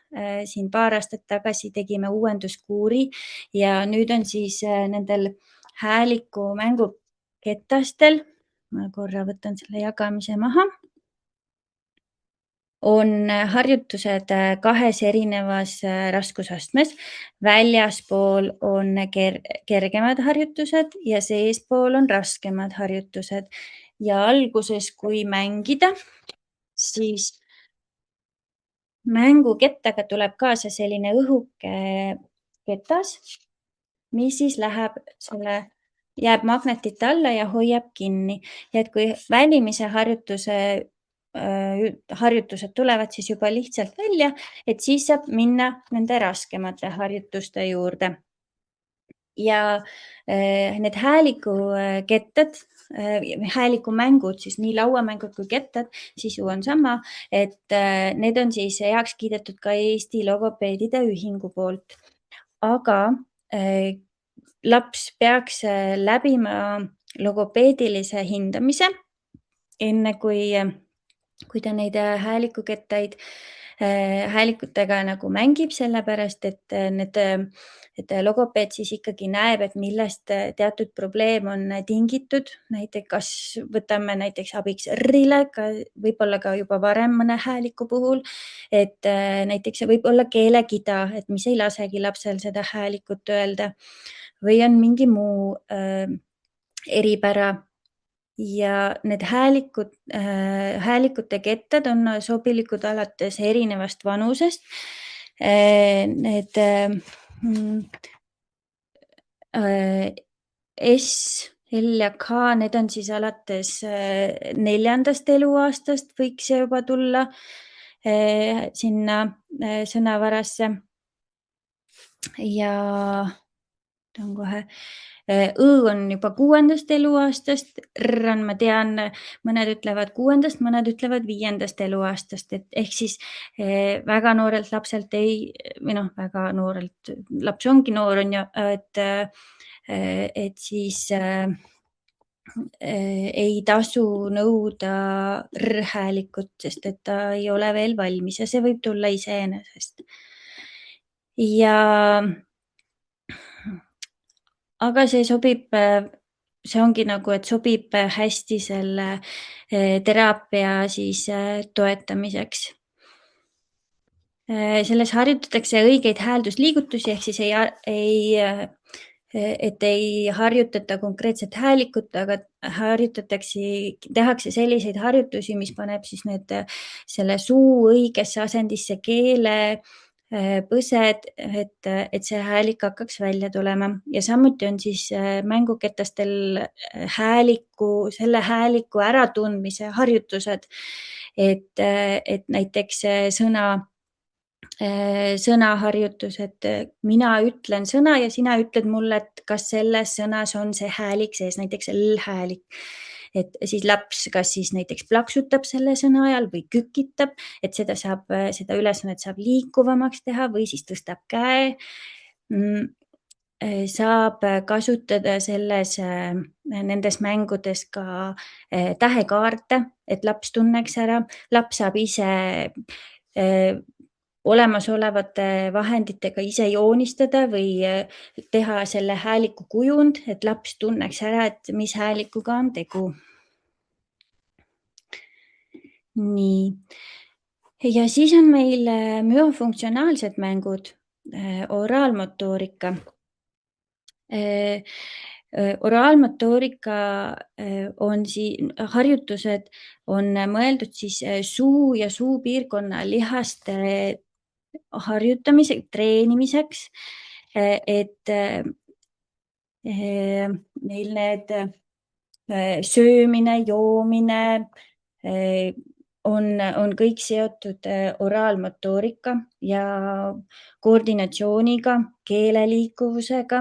Siin paar aastat tagasi tegime uuenduskuuri ja nüüd on siis nendel hääliku mänguketastel, ma korra võtan selle jagamise maha, on harjutused 2 erinevas raskusastmes. Väljaspool on kergemad harjutused ja seespool on raskemad harjutused. Ja alguses, kui mängida, siis mängukettaga tuleb kaasa selline õhuke ketas, mis siis jääb magnetite alla ja hoiab kinni. Ja et kui välimise harjutused tulevad siis juba lihtsalt välja, et siis saab minna nende raskemate harjutuste juurde. Ja need häälikukettad, häälikumängud, siis nii lauamängud kui kettad, sisu on sama, et need on siis heaks kiidetud ka Eesti Logopeedide Ühingu poolt. Aga laps peaks läbima logopeedilise hindamise, enne kui ta neid häälikutega nagu mängib, sellepärast et logopeed siis ikkagi näeb, et millest teatud probleem on tingitud. Näiteks, kas võtame näiteks abiks R-ile, võib-olla ka juba varem mõne hääliku puhul, et näiteks see võib olla keelekida, et mis ei lasegi lapsel seda häälikut öelda või on mingi muu eripära. Ja need häälikute kettad on sobilikud alates erinevast vanusest. Need S, L ja K, need on siis alates 4. eluaastast võiks see juba tulla sinna sõnavarasse. Ja on kohe Õ on juba 6. eluaastast, R on, ma tean, mõned ütlevad 6., mõned ütlevad 5. eluaastast, et ehk siis väga noorelt lapselt või noh, väga noorelt, laps ongi noor, on ju, et siis ei tasu nõuda R-häälikut, sest et ta ei ole veel valmis ja see võib tulla iseenesest. Aga see sobib, see ongi nagu, et sobib hästi selle teraapia siis toetamiseks. Selles harjutatakse õigeid hääldusliigutusi, ehk siis ei et ei harjutata konkreetset häälikut, aga tehakse selliseid harjutusi, mis paneb siis selle suu õigesse asendisse, keele põsed, et see häälik hakkaks välja tulema. Ja samuti on siis mänguketastel selle hääliku äratundmise harjutused, et näiteks sõnaharjutus, et mina ütlen sõna ja sina ütled mulle, et kas selles sõnas on see häälik sees, näiteks L-häälik. Et siis laps kas siis näiteks plaksutab selle sõna ajal või kükitab, et seda ülesannet saab liikuvamaks teha või siis tõstab käe. Saab kasutada nendes mängudes ka tähekaarte, et laps tunneks ära. Laps saab ise olemasolevate vahenditega ise joonistada või teha selle hääliku kujund, et laps tunneks ära, et mis häälikuga on tegu. Nii. Ja siis on meil müofunktsionaalsed mängud, oraalmotoorika. Oraalmotoorika harjutused on mõeldud siis suu ja suupiirkonna lihaste harjutamiseks, treenimiseks, et neil need söömine, joomine on kõik seotud oraalmotoorika ja koordinatsiooniga, keeleliikuvusega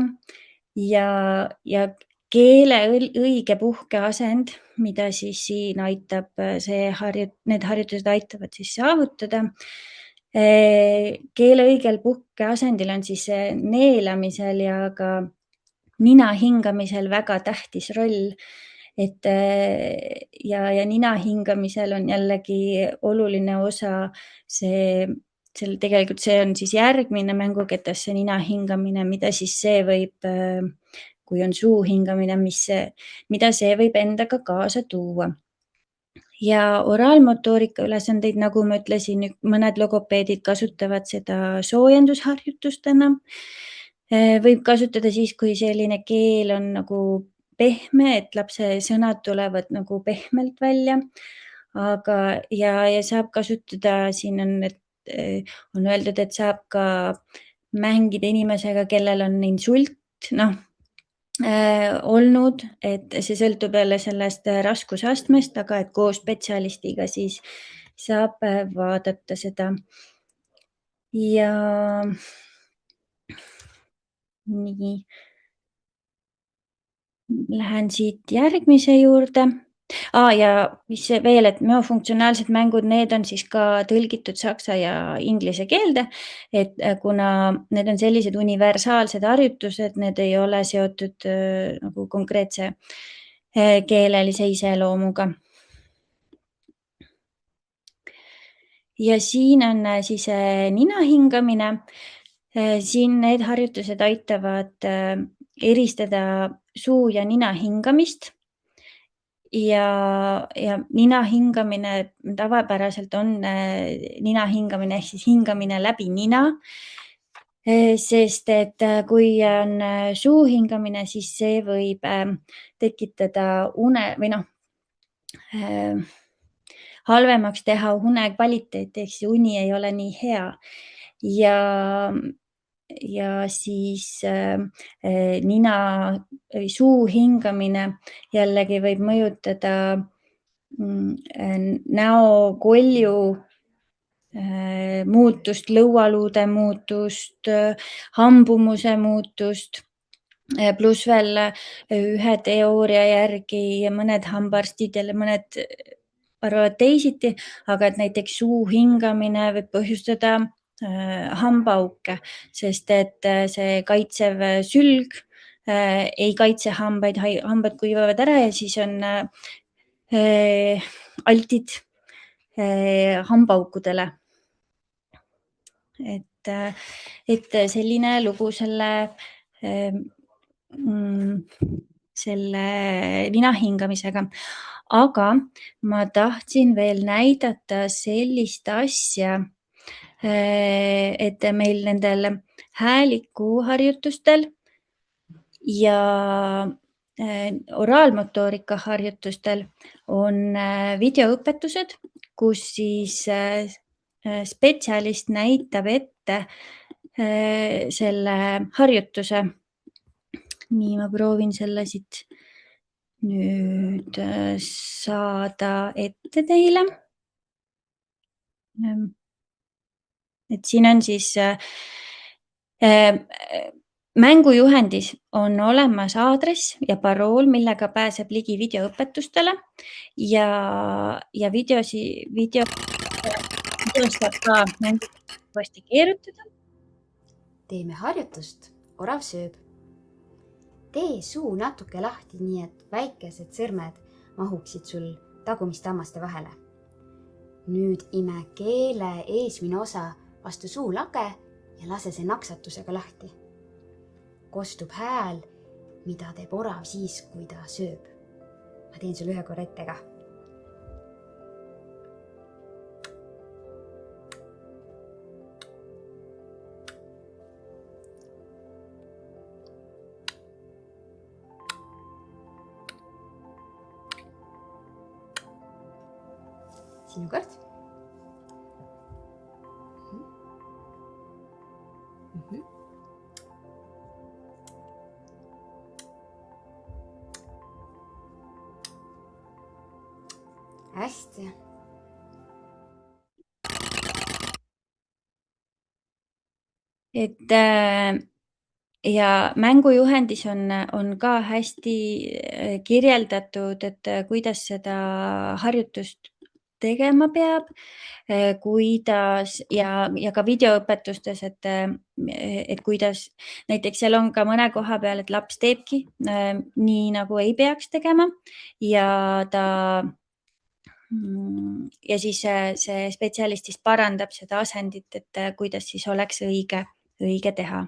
ja keele õige puhkeasend, mida siis siin aitab, need harjutused aitavad siis saavutada. Keele õigel puhkeasendil on siis neelamisel ja ka nina hingamisel väga tähtis roll. Ja nina hingamisel on jällegi oluline osa tegelikult see on siis järgmine mänguketas, see nina hingamine, mida siis see võib, kui on suu hingamine, mida see võib endaga kaasa tuua. Ja oraalmotoorika ülesandeid, nagu ma ütlesin, mõned logopeedid kasutavad seda soojendusharjutustena. Võib kasutada siis, kui selline keel on nagu pehme, et lapse sõnad tulevad nagu pehmelt välja. Ja saab kasutada, siin on öeldud, et saab ka mängida inimesega, kellel on insult, olnud, et see sõltub jälle sellest raskusastmest, aga et koos spetsialistiga siis saab vaadata seda. Ja nii. Lähen siit järgmise juurde. Ja mis veel, et müofunktsionaalsed mängud, need on siis ka tõlgitud saksa ja inglise keelde, et kuna need on sellised universaalsed harjutused, need ei ole seotud nagu konkreetse keelelise iseloomuga. Ja siin on siis nina hingamine. Siin need harjutused aitavad eristada suu ja nina hingamist. Ja nina hingamine tavapäraselt on nina hingamine ehk siis hingamine läbi nina, sest et kui on suu hingamine, siis see võib tekitada halvemaks teha une kvaliteeti, ehk siis uni ei ole nii hea. Ja siis nina või suu hingamine jällegi võib mõjutada näokolju muutust, lõualuude muutust, hambumuse muutust, pluss veel ühe teooria järgi mõned hambaarstid ja mõned arvavad teisiti, aga et näiteks suu hingamine võib põhjustada hambaauke, sest et see kaitsev sülg ei kaitse hambaid, hambad kuivavad ära ja siis on altid hambaaukudele. Et selline lugu selle nina hingamisega. Aga ma tahtsin veel näidata sellist asja, et meil nendel häälikuharjutustel ja oraalmotoorika harjutustel on videoõpetused, kus siis spetsialist näitab ette selle harjutuse. Nii, ma proovin selle siit nüüd saada ette teile. Et siin on siis mängujuhendis on olemas aadress ja parool, millega pääseb ligi videoõpetustele ja videos saab ka mängu uuesti keerutada.
Teeme harjutust. Orav sööb. Tee suu natuke lahti, nii et väikesed sõrmed mahuksid sul tagumiste hammaste vahele. Nüüd ime keele eesmine osa vastu suulage ja lase see naksatusega lahti. Kostub hääl, mida teeb orav siis, kui ta sööb. Ma teen sulle ühe korra ette ka. Sinu kord. Hästi.
Et ja mängujuhendis on ka hästi kirjeldatud, et kuidas seda harjutust tegema peab, kuidas ja ka videoõpetustes, et kuidas näiteks seal on ka mõne koha peal, et laps teebki nii, nagu ei peaks tegema ja siis see spetsialist siis parandab seda asendit, et kuidas siis oleks õige teha.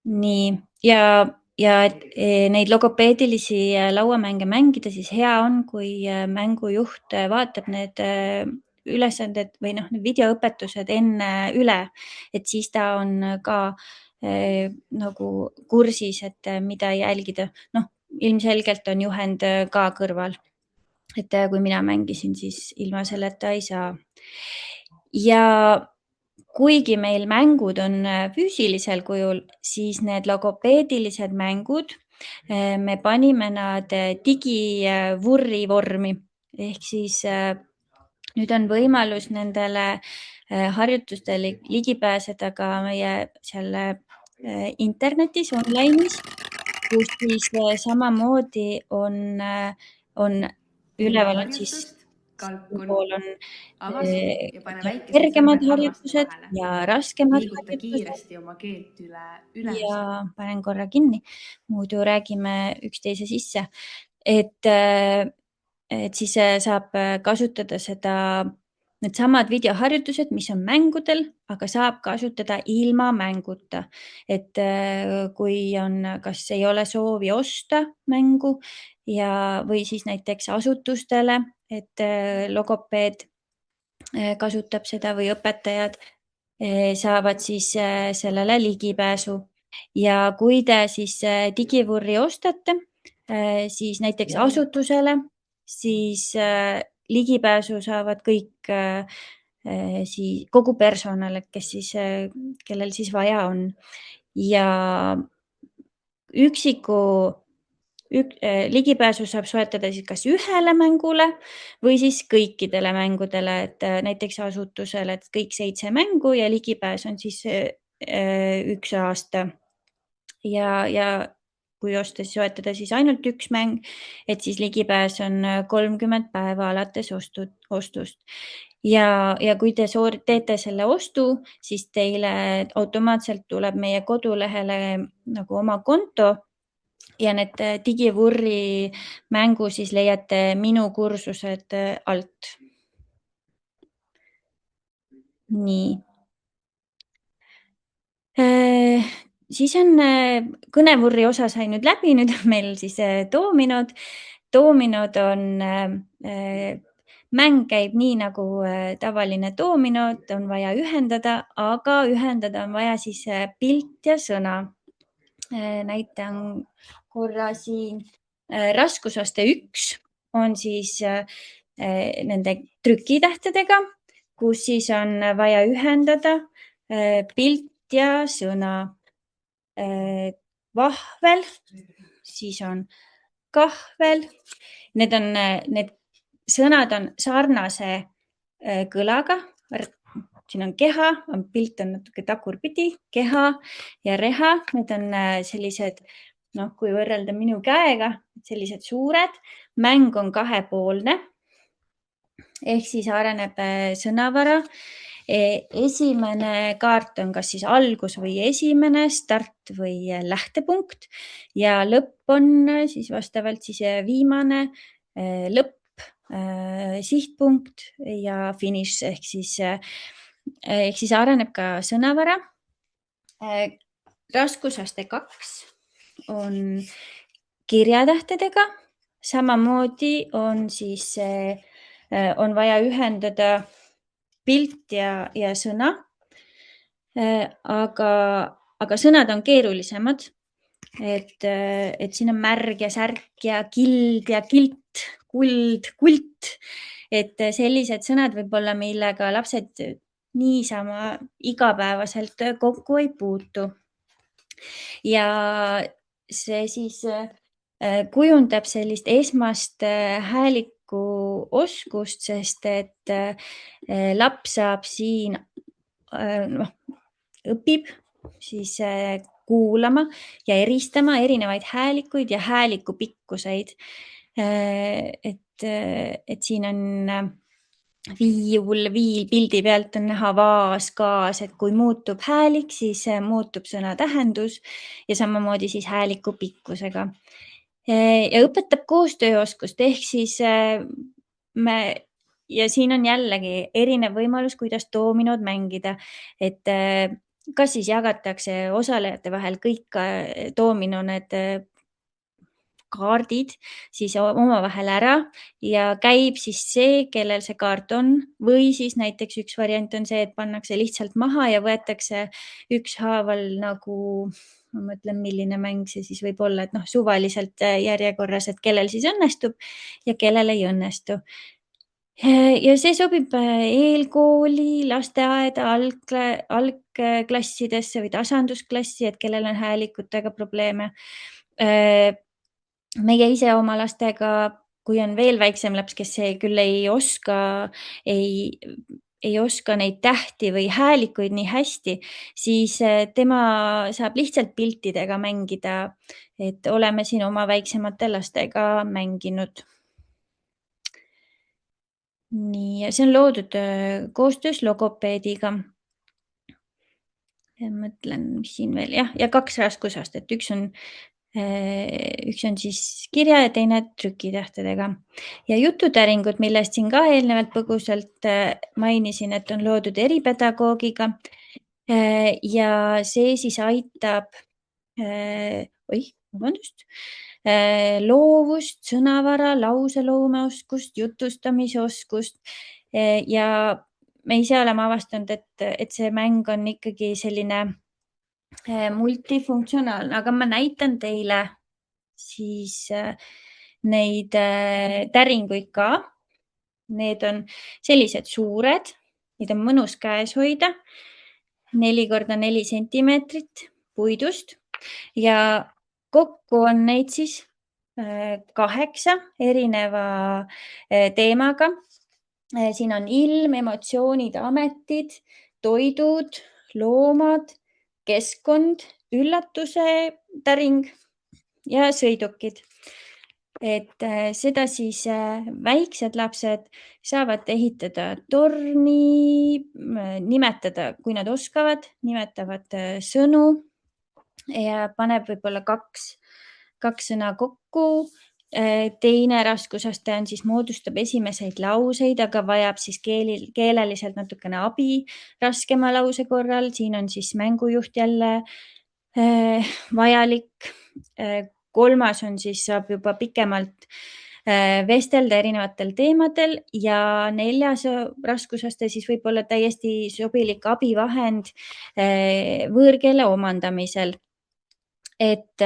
Nii, ja et neid logopeedilisi lauamänge mängida, siis hea on, kui mängujuht vaatab need ülesanded või need videoõpetused enne üle, et siis ta on ka nagu kursis, et mida jälgida. Ilmselgelt on juhend ka kõrval, et kui mina mängisin, siis ilma selleta ei saa. Ja kuigi meil mängud on füüsilisel kujul, siis need logopeedilised mängud, me panime nad digivurri vormi. Ehk siis nüüd on võimalus nendele harjutustele ligi pääseda ka meie seal internetis, online'is, kus siis samamoodi on üleval on siis pool on kergemad harjutused ja raskemad harjutused. Ja panen korra kinni, muidu räägime üksteise sisse. Et siis saab kasutada needsamad videoharjutused, mis on mängudel, aga saab kasutada ilma mänguta. Et kui kas ei ole soovi osta mängu või siis näiteks asutustele, et logopeed kasutab seda või õpetajad saavad siis sellele ligipääsu. Ja kui te siis digivurri ostate, siis näiteks asutusele, siis ligipääsu saavad kõik kogu personal, kellel siis vaja on. Ja ligipääsu saab soetada siis kas ühele mängule või siis kõikidele mängudele, et näiteks asutusele, et kõik 7 mängu ja ligipääs on siis 1 aasta. Ja kui soetada siis ainult 1 mäng, et siis ligipääs on 30 päeva alates ostust. Ja kui te teete selle ostu, siis teile automaatselt tuleb meie kodulehele nagu oma konto ja need digivurri mängu siis leiate minu kursused alt. Nii. Siis on kõnevurri osa sai nüüd läbi, nüüd on meil siis doominod. Doominod on, mäng käib nii nagu tavaline doominod, on vaja ühendada, aga ühendada on vaja siis pilt ja sõna. näitan korra siin. Raskusaste 1 on siis nende trükitähtedega, kus siis on vaja ühendada pilt ja sõna. Vahvel, siis on kahvel. Need sõnad on sarnase kõlaga. Siin on keha, pilt on natuke tagurpidi, keha ja reha. Need on sellised, kui võrrelda minu käega, sellised suured. Mäng on kahepoolne ehk siis areneb sõnavara. Esimene kaart on kas siis algus või esimene, start või lähtepunkt ja lõpp on siis vastavalt siis viimane lõpp, sihtpunkt ja finiš ehk siis areneb ka sõnavara. Raskusaste 2 on kirjatähtedega. Samamoodi on siis on vaja ühendada pilt ja sõna, aga sõnad on keerulisemad, et siin on märg ja särk ja kild ja kilt, kuld, kult, et sellised sõnad võib-olla, millega lapsed niisama igapäevaselt kokku ei puutu. Ja see siis kujundab sellist esmast häälikku oskust, sest et laps saab siin, õpib siis kuulama ja eristama erinevaid häälikuid ja hääliku pikkuseid. Et siin on viiul, viil, pildi pealt on näha vaas, gaas, et kui muutub häälik, siis muutub sõna tähendus ja samamoodi siis hääliku pikkusega. Ja õpetab koostööoskust ehk siis ja siin on jällegi erinev võimalus, kuidas doominod mängida, et kas siis jagatakse osalejate vahel kõik doomino need kaardid siis omavahel ära ja käib siis see, kellel see kaart on, või siis näiteks üks variant on see, et pannakse lihtsalt maha ja võetakse ükshaaval nagu, ma mõtlen, milline mäng see siis võib olla, et suvaliselt järjekorras, et kellel siis õnnestub ja kellel ei õnnestu. Ja see sobib eelkooli, lasteaeda, algklassidesse või tasandusklassi, et kellel on häälikutega probleeme. Meie ise oma lastega, kui on veel väiksem laps, kes küll ei oska neid tähti või häälikuid nii hästi, siis tema saab lihtsalt piltidega mängida, et oleme siin oma väiksemate lastega mänginud. Nii, see on loodud koostöös logopeediga. Mõtlen, mis siin veel, ja 2 raskusastet, üks on siis kirja ja teine trükitähtedega. Ja jututäringud, millest siin ka eelnevalt põgusalt mainisin, et on loodud eripedagoogiga ja see siis aitab loovust, sõnavara, lauseloomeoskust, jutustamisoskust ja me ise oleme avastanud, et see mäng on ikkagi selline multifunktsionaalne, aga ma näitan teile siis neid täringuid ka. Need on sellised suured, neid on mõnus käes hoida, 4x4 sentimeetrit puidust ja kokku on neid siis 8 erineva teemaga. Siin on ilm, emotsioonid, ametid, toidud, loomad, keskkond, üllatuse täring ja sõidukid. Et seda siis väiksed lapsed saavad ehitada torni, nimetada, kui nad oskavad, nimetavad sõnu ja paneb võib-olla 2 sõna kokku. Teine raskusaste on siis moodustab esimeseid lauseid, aga vajab siis keeleliselt natukene abi raskema lause korral. Siin on siis mängujuht jälle vajalik. 3. on siis saab juba pikemalt vestelda erinevatel teemadel ja 4. raskusaste siis võib olla täiesti sobilik abivahend võõrkeele omandamisel. et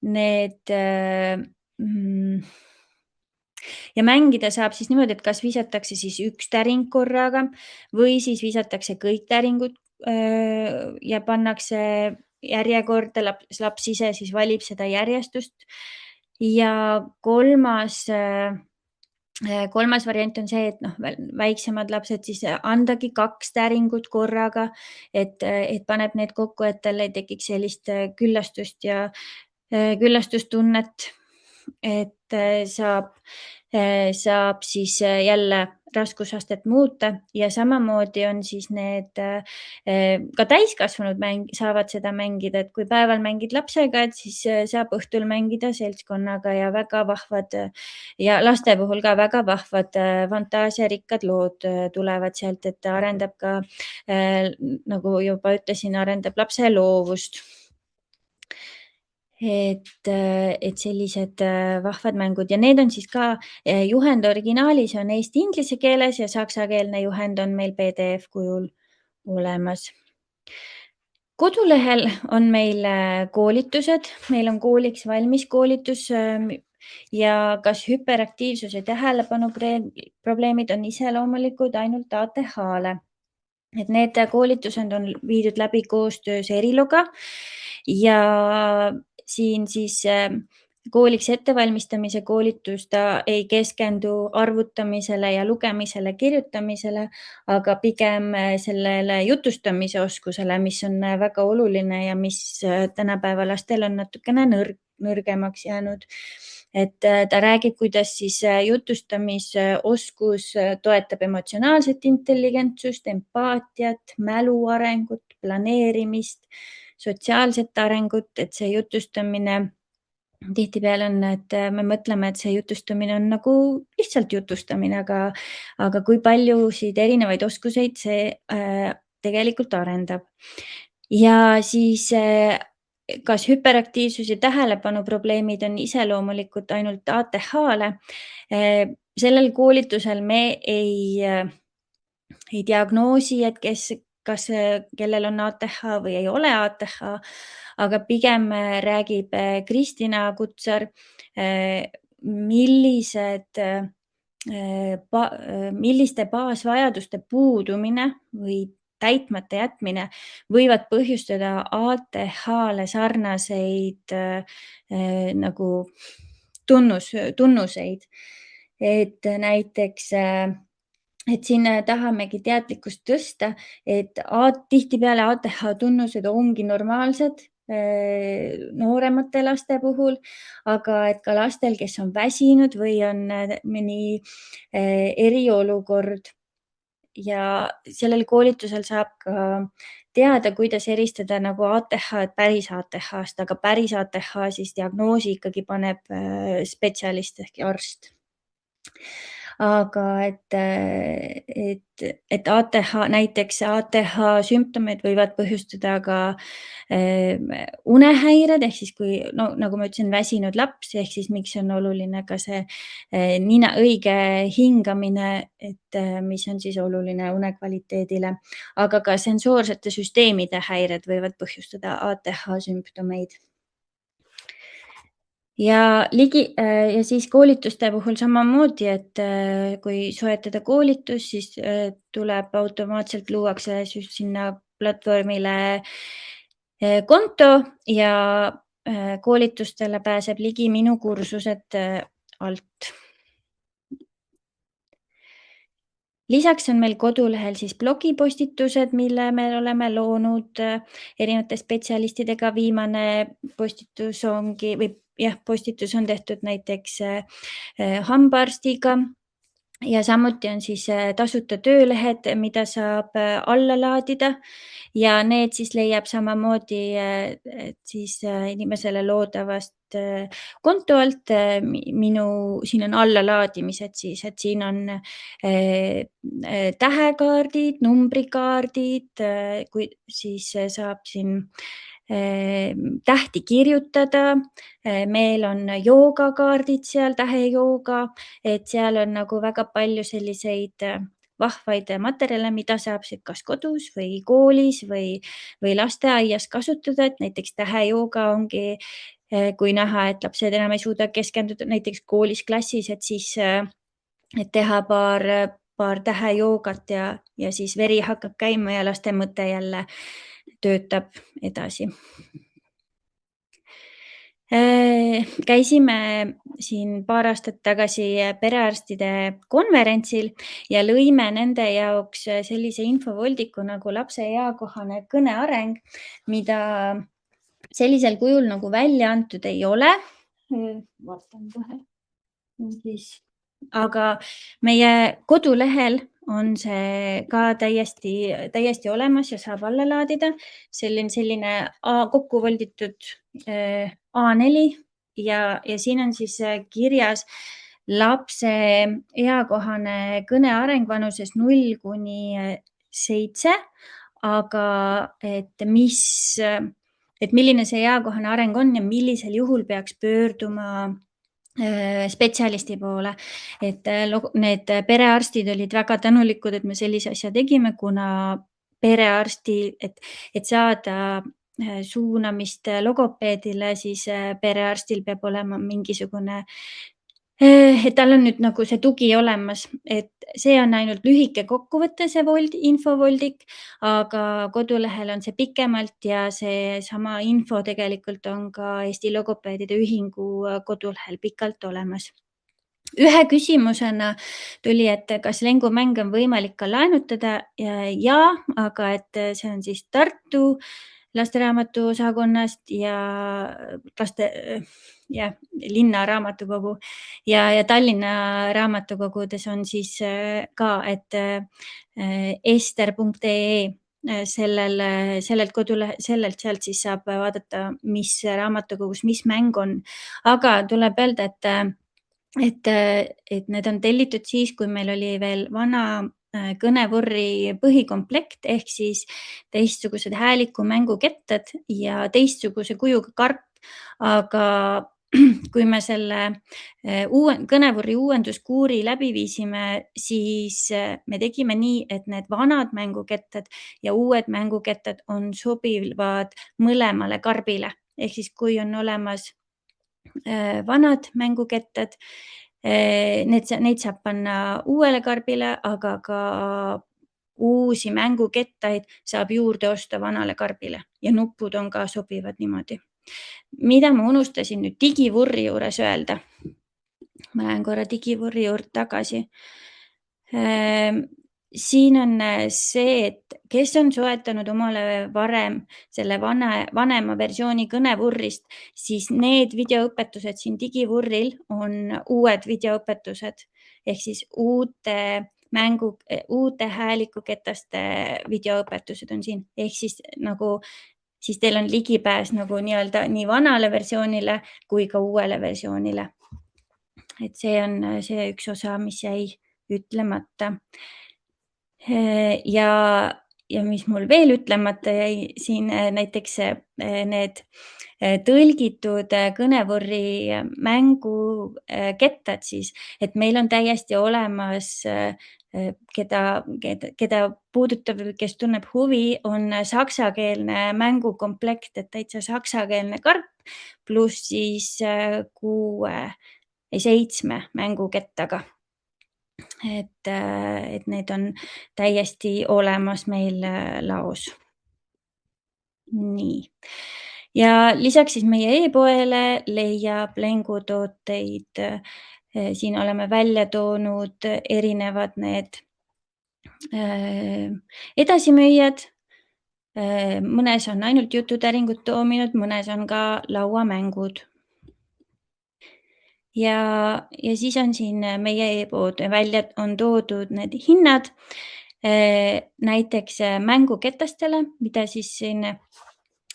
need ja mängida saab siis niimoodi, et kas visatakse siis üks täring korraga või siis visatakse kõik täringud ja pannakse järjekorda, laps ise siis valib seda järjestust. Ja kolmas variant on see, et väiksemad lapsed siis andagi 2 täringut korraga, et paneb need kokku, et tal ei tekiks sellist küllastust ja küllastustunnet, et saab siis jälle raskusastet muuta ja samamoodi on siis need ka täiskasvanud saavad seda mängida, et kui päeval mängid lapsega, et siis saab õhtul mängida seltskonnaga ja väga vahvad ja laste puhul ka väga vahvad fantaasiarikkad lood tulevad sealt, et ta arendab ka, nagu juba ütlesin, arendab lapse loovust. Et sellised vahvad mängud ja need on siis ka juhend originaalis on eesti-inglise keeles ja saksakeelne juhend on meil PDF kujul olemas. Kodulehel on meil koolitused, meil on kooliks valmis koolitus ja kas hüperaktiivsus ja tähelepanu probleemid on iseloomulikud ainult ATH-le. Et need koolitused on viidud läbi koostöös Eriloga ja siin siis kooliks ettevalmistamise koolitus, ta ei keskendu arvutamisele ja lugemisele, kirjutamisele, aga pigem sellele jutustamise oskusele, mis on väga oluline ja mis tänapäeva lastel on natukene nõrgemaks jäänud. Et ta räägib, kuidas siis jutustamisoskus toetab emotsionaalset intelligentsust, empaatiat, mälu arengut, planeerimist, sotsiaalset arengut, et see jutustamine tihtipeale on, et me mõtleme, et see jutustamine on nagu lihtsalt jutustamine, aga kui paljusid erinevaid oskuseid see tegelikult arendab. Ja siis kas hüperaktiivsus ja tähelepanuprobleemid on iseloomulikud ainult ATH-le. Sellel koolitusel me ei diagnoosi, et kellel on ATH või ei ole ATH, aga pigem räägib Kristina Kutsar, milliste baasvajaduste puudumine või täitmata jätmine võivad põhjustada ATH-le sarnaseid nagu tunnuseid. Et näiteks et siin tahamegi teadlikkust tõsta, et tihtipeale ATH tunnused ongi normaalsed nooremate laste puhul, aga et ka lastel, kes on väsinud või on mõni eriolukord ja sellel koolitusel saab ka teada, kuidas eristada nagu ATH-d päris ATH-st, aga päris ATH siis diagnoosi ikkagi paneb spetsialist ehk arst. Aga et ATH, näiteks ATH sümptomid võivad põhjustada ka unehäired, ehk siis kui, nagu ma ütlesin, väsinud laps, ehk siis miks on oluline ka see nina õige hingamine, et mis on siis oluline unekvaliteedile, aga ka sensoorsete süsteemide häired võivad põhjustada ATH sümptomeid. Ja siis koolituste puhul samamoodi, et kui soetada koolitus, siis tuleb automaatselt luuakse sinna platvormile konto ja koolitustele pääseb ligi minu kursused alt. Lisaks on meil kodulehel siis blogipostitused, mille me oleme loonud erinevate spetsialistidega. Viimane postitus postitus on tehtud näiteks hambaarstiga ja samuti on siis tasuta töölehed, mida saab alla laadida ja need siis leiab samamoodi siis inimesele loodavast konto alt. Siin on allalaadimised siis, et siin on tähekaardid, numbrikaardid, siis saab siin tähti kirjutada. Meil on joogakaardid seal, tähejooga, et seal on nagu väga palju selliseid vahvaid materjale, mida saab kas kodus või koolis või lasteaias kasutada, et näiteks tähejooga ongi, kui näha, et lapsed enam ei suuda keskenduda näiteks koolis klassis, et siis et teha paar tähejoogat ja siis veri hakkab käima ja laste mõte jälle töötab edasi. Käisime siin paar aastat tagasi perearstide konverentsil ja lõime nende jaoks sellise infovoldiku nagu lapse eakohane kõneareng, mida sellisel kujul nagu välja antud ei ole. Vaatan kohe. Aga meie kodulehel on see ka täiesti olemas ja saab alla laadida. Selline kokku volditud A4 ja siin on siis kirjas lapse eakohane kõneareng vanuses 0 kuni 7, aga et milline see eakohane areng on ja millisel juhul peaks pöörduma spetsialisti poole, et need perearstid olid väga tänulikud, et me sellise asja tegime, kuna perearsti, et saada suunamist logopeedile, siis perearstil peab olema mingisugune, et tal on nüüd nagu see tugi olemas, et see on ainult lühike kokkuvõte, see infovoldik, aga kodulehel on see pikemalt ja see sama info tegelikult on ka Eesti Logopeedide Ühingu kodulehel pikalt olemas. Ühe küsimusena tuli, et kas lengumänge on võimalik ka laenutada ja, aga et see on siis Tartu lasteraamatu osakonnast ja linna raamatukogu ja Tallinna raamatukogudes on siis ka, et ester.ee sealt siis saab vaadata, mis raamatukogus, mis mäng on. Aga tuleb öelda, et need on tellitud siis, kui meil oli veel vana kõnevurri põhikomplekt ehk siis teistsugused hääliku mängukettad ja teistsuguse kujuga karp, aga kui me selle kõnevurri uuenduskuuri läbi viisime, siis me tegime nii, et need vanad mängukettad ja uued mängukettad on sobivad mõlemale karbile. Ehk siis, kui on olemas vanad mängukettad, neid saab panna uuele karbile, aga ka uusi mängukettaid saab juurde osta vanale karbile ja nupud on ka sobivad niimoodi. Mida ma unustasin nüüd digivurri juures öelda? Ma lähen korra digivurri juurde tagasi. Siin on see, et kes on soetanud omale varem selle vanema versiooni kõnevurrist, siis need videoõpetused siin digivurril on uued videoõpetused ehk siis uute häälikuketaste videoõpetused on siin. Ehk siis teil on ligipääs nagu nii vanale versioonile kui ka uuele versioonile. Et see on see üks osa, mis jäi ütlemata. Ja mis mul veel ütlemata jäi siin näiteks need tõlgitud kõnevurri mängukettad siis, et meil on täiesti olemas, keda puudutab, kes tunneb huvi, on saksakeelne mängukomplekt, et täitsa saksakeelne karp pluss siis 7 mängukettaga. Et need on täiesti olemas meil laos. Nii. Ja lisaks siis meie e-poele leiab lengutooteid. Siin oleme välja toonud erinevad need edasimüüjad. Mõnes on ainult jututäringut toominud, mõnes on ka lauamängud. Ja siis on siin meie e-pood välja on toodud need hinnad näiteks mänguketastele, mida siis siin,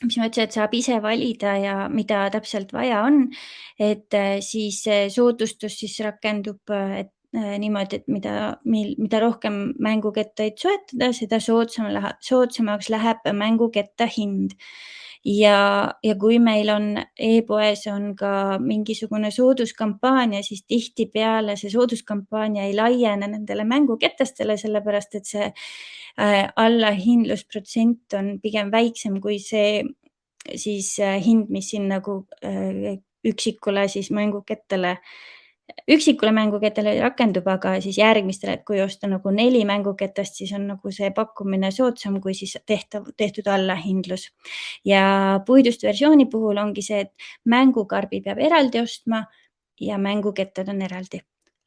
mis ma ütlesin, et saab ise valida ja mida täpselt vaja on, et siis soodustus siis rakendub, niimoodi, et mida rohkem mängukettaid soetada, seda soodsamaks läheb mänguketta hind. Ja kui meil on e-poes on ka mingisugune sooduskampaania, siis tihtipeale see sooduskampaania ei laiene nendele mänguketastele, sellepärast et see allahindlusprotsent on pigem väiksem kui see siis hind, mis siin nagu üksikule mänguketele rakendub, aga siis järgmistele, et kui osta nagu 4 mänguketast, siis on nagu see pakkumine soodsam kui siis tehtud allahindlus. Ja puidust versiooni puhul ongi see, et mängukarbi peab eraldi ostma ja mängukettad on eraldi.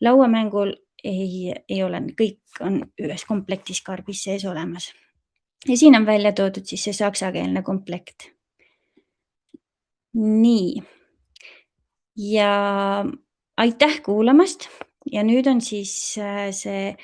Lauamängul ei ole, kõik on ühes komplektis karbis sees olemas. Ja siin on välja toodud siis see saksakeelne komplekt. Nii. Ja aitäh kuulamast ja nüüd on siis see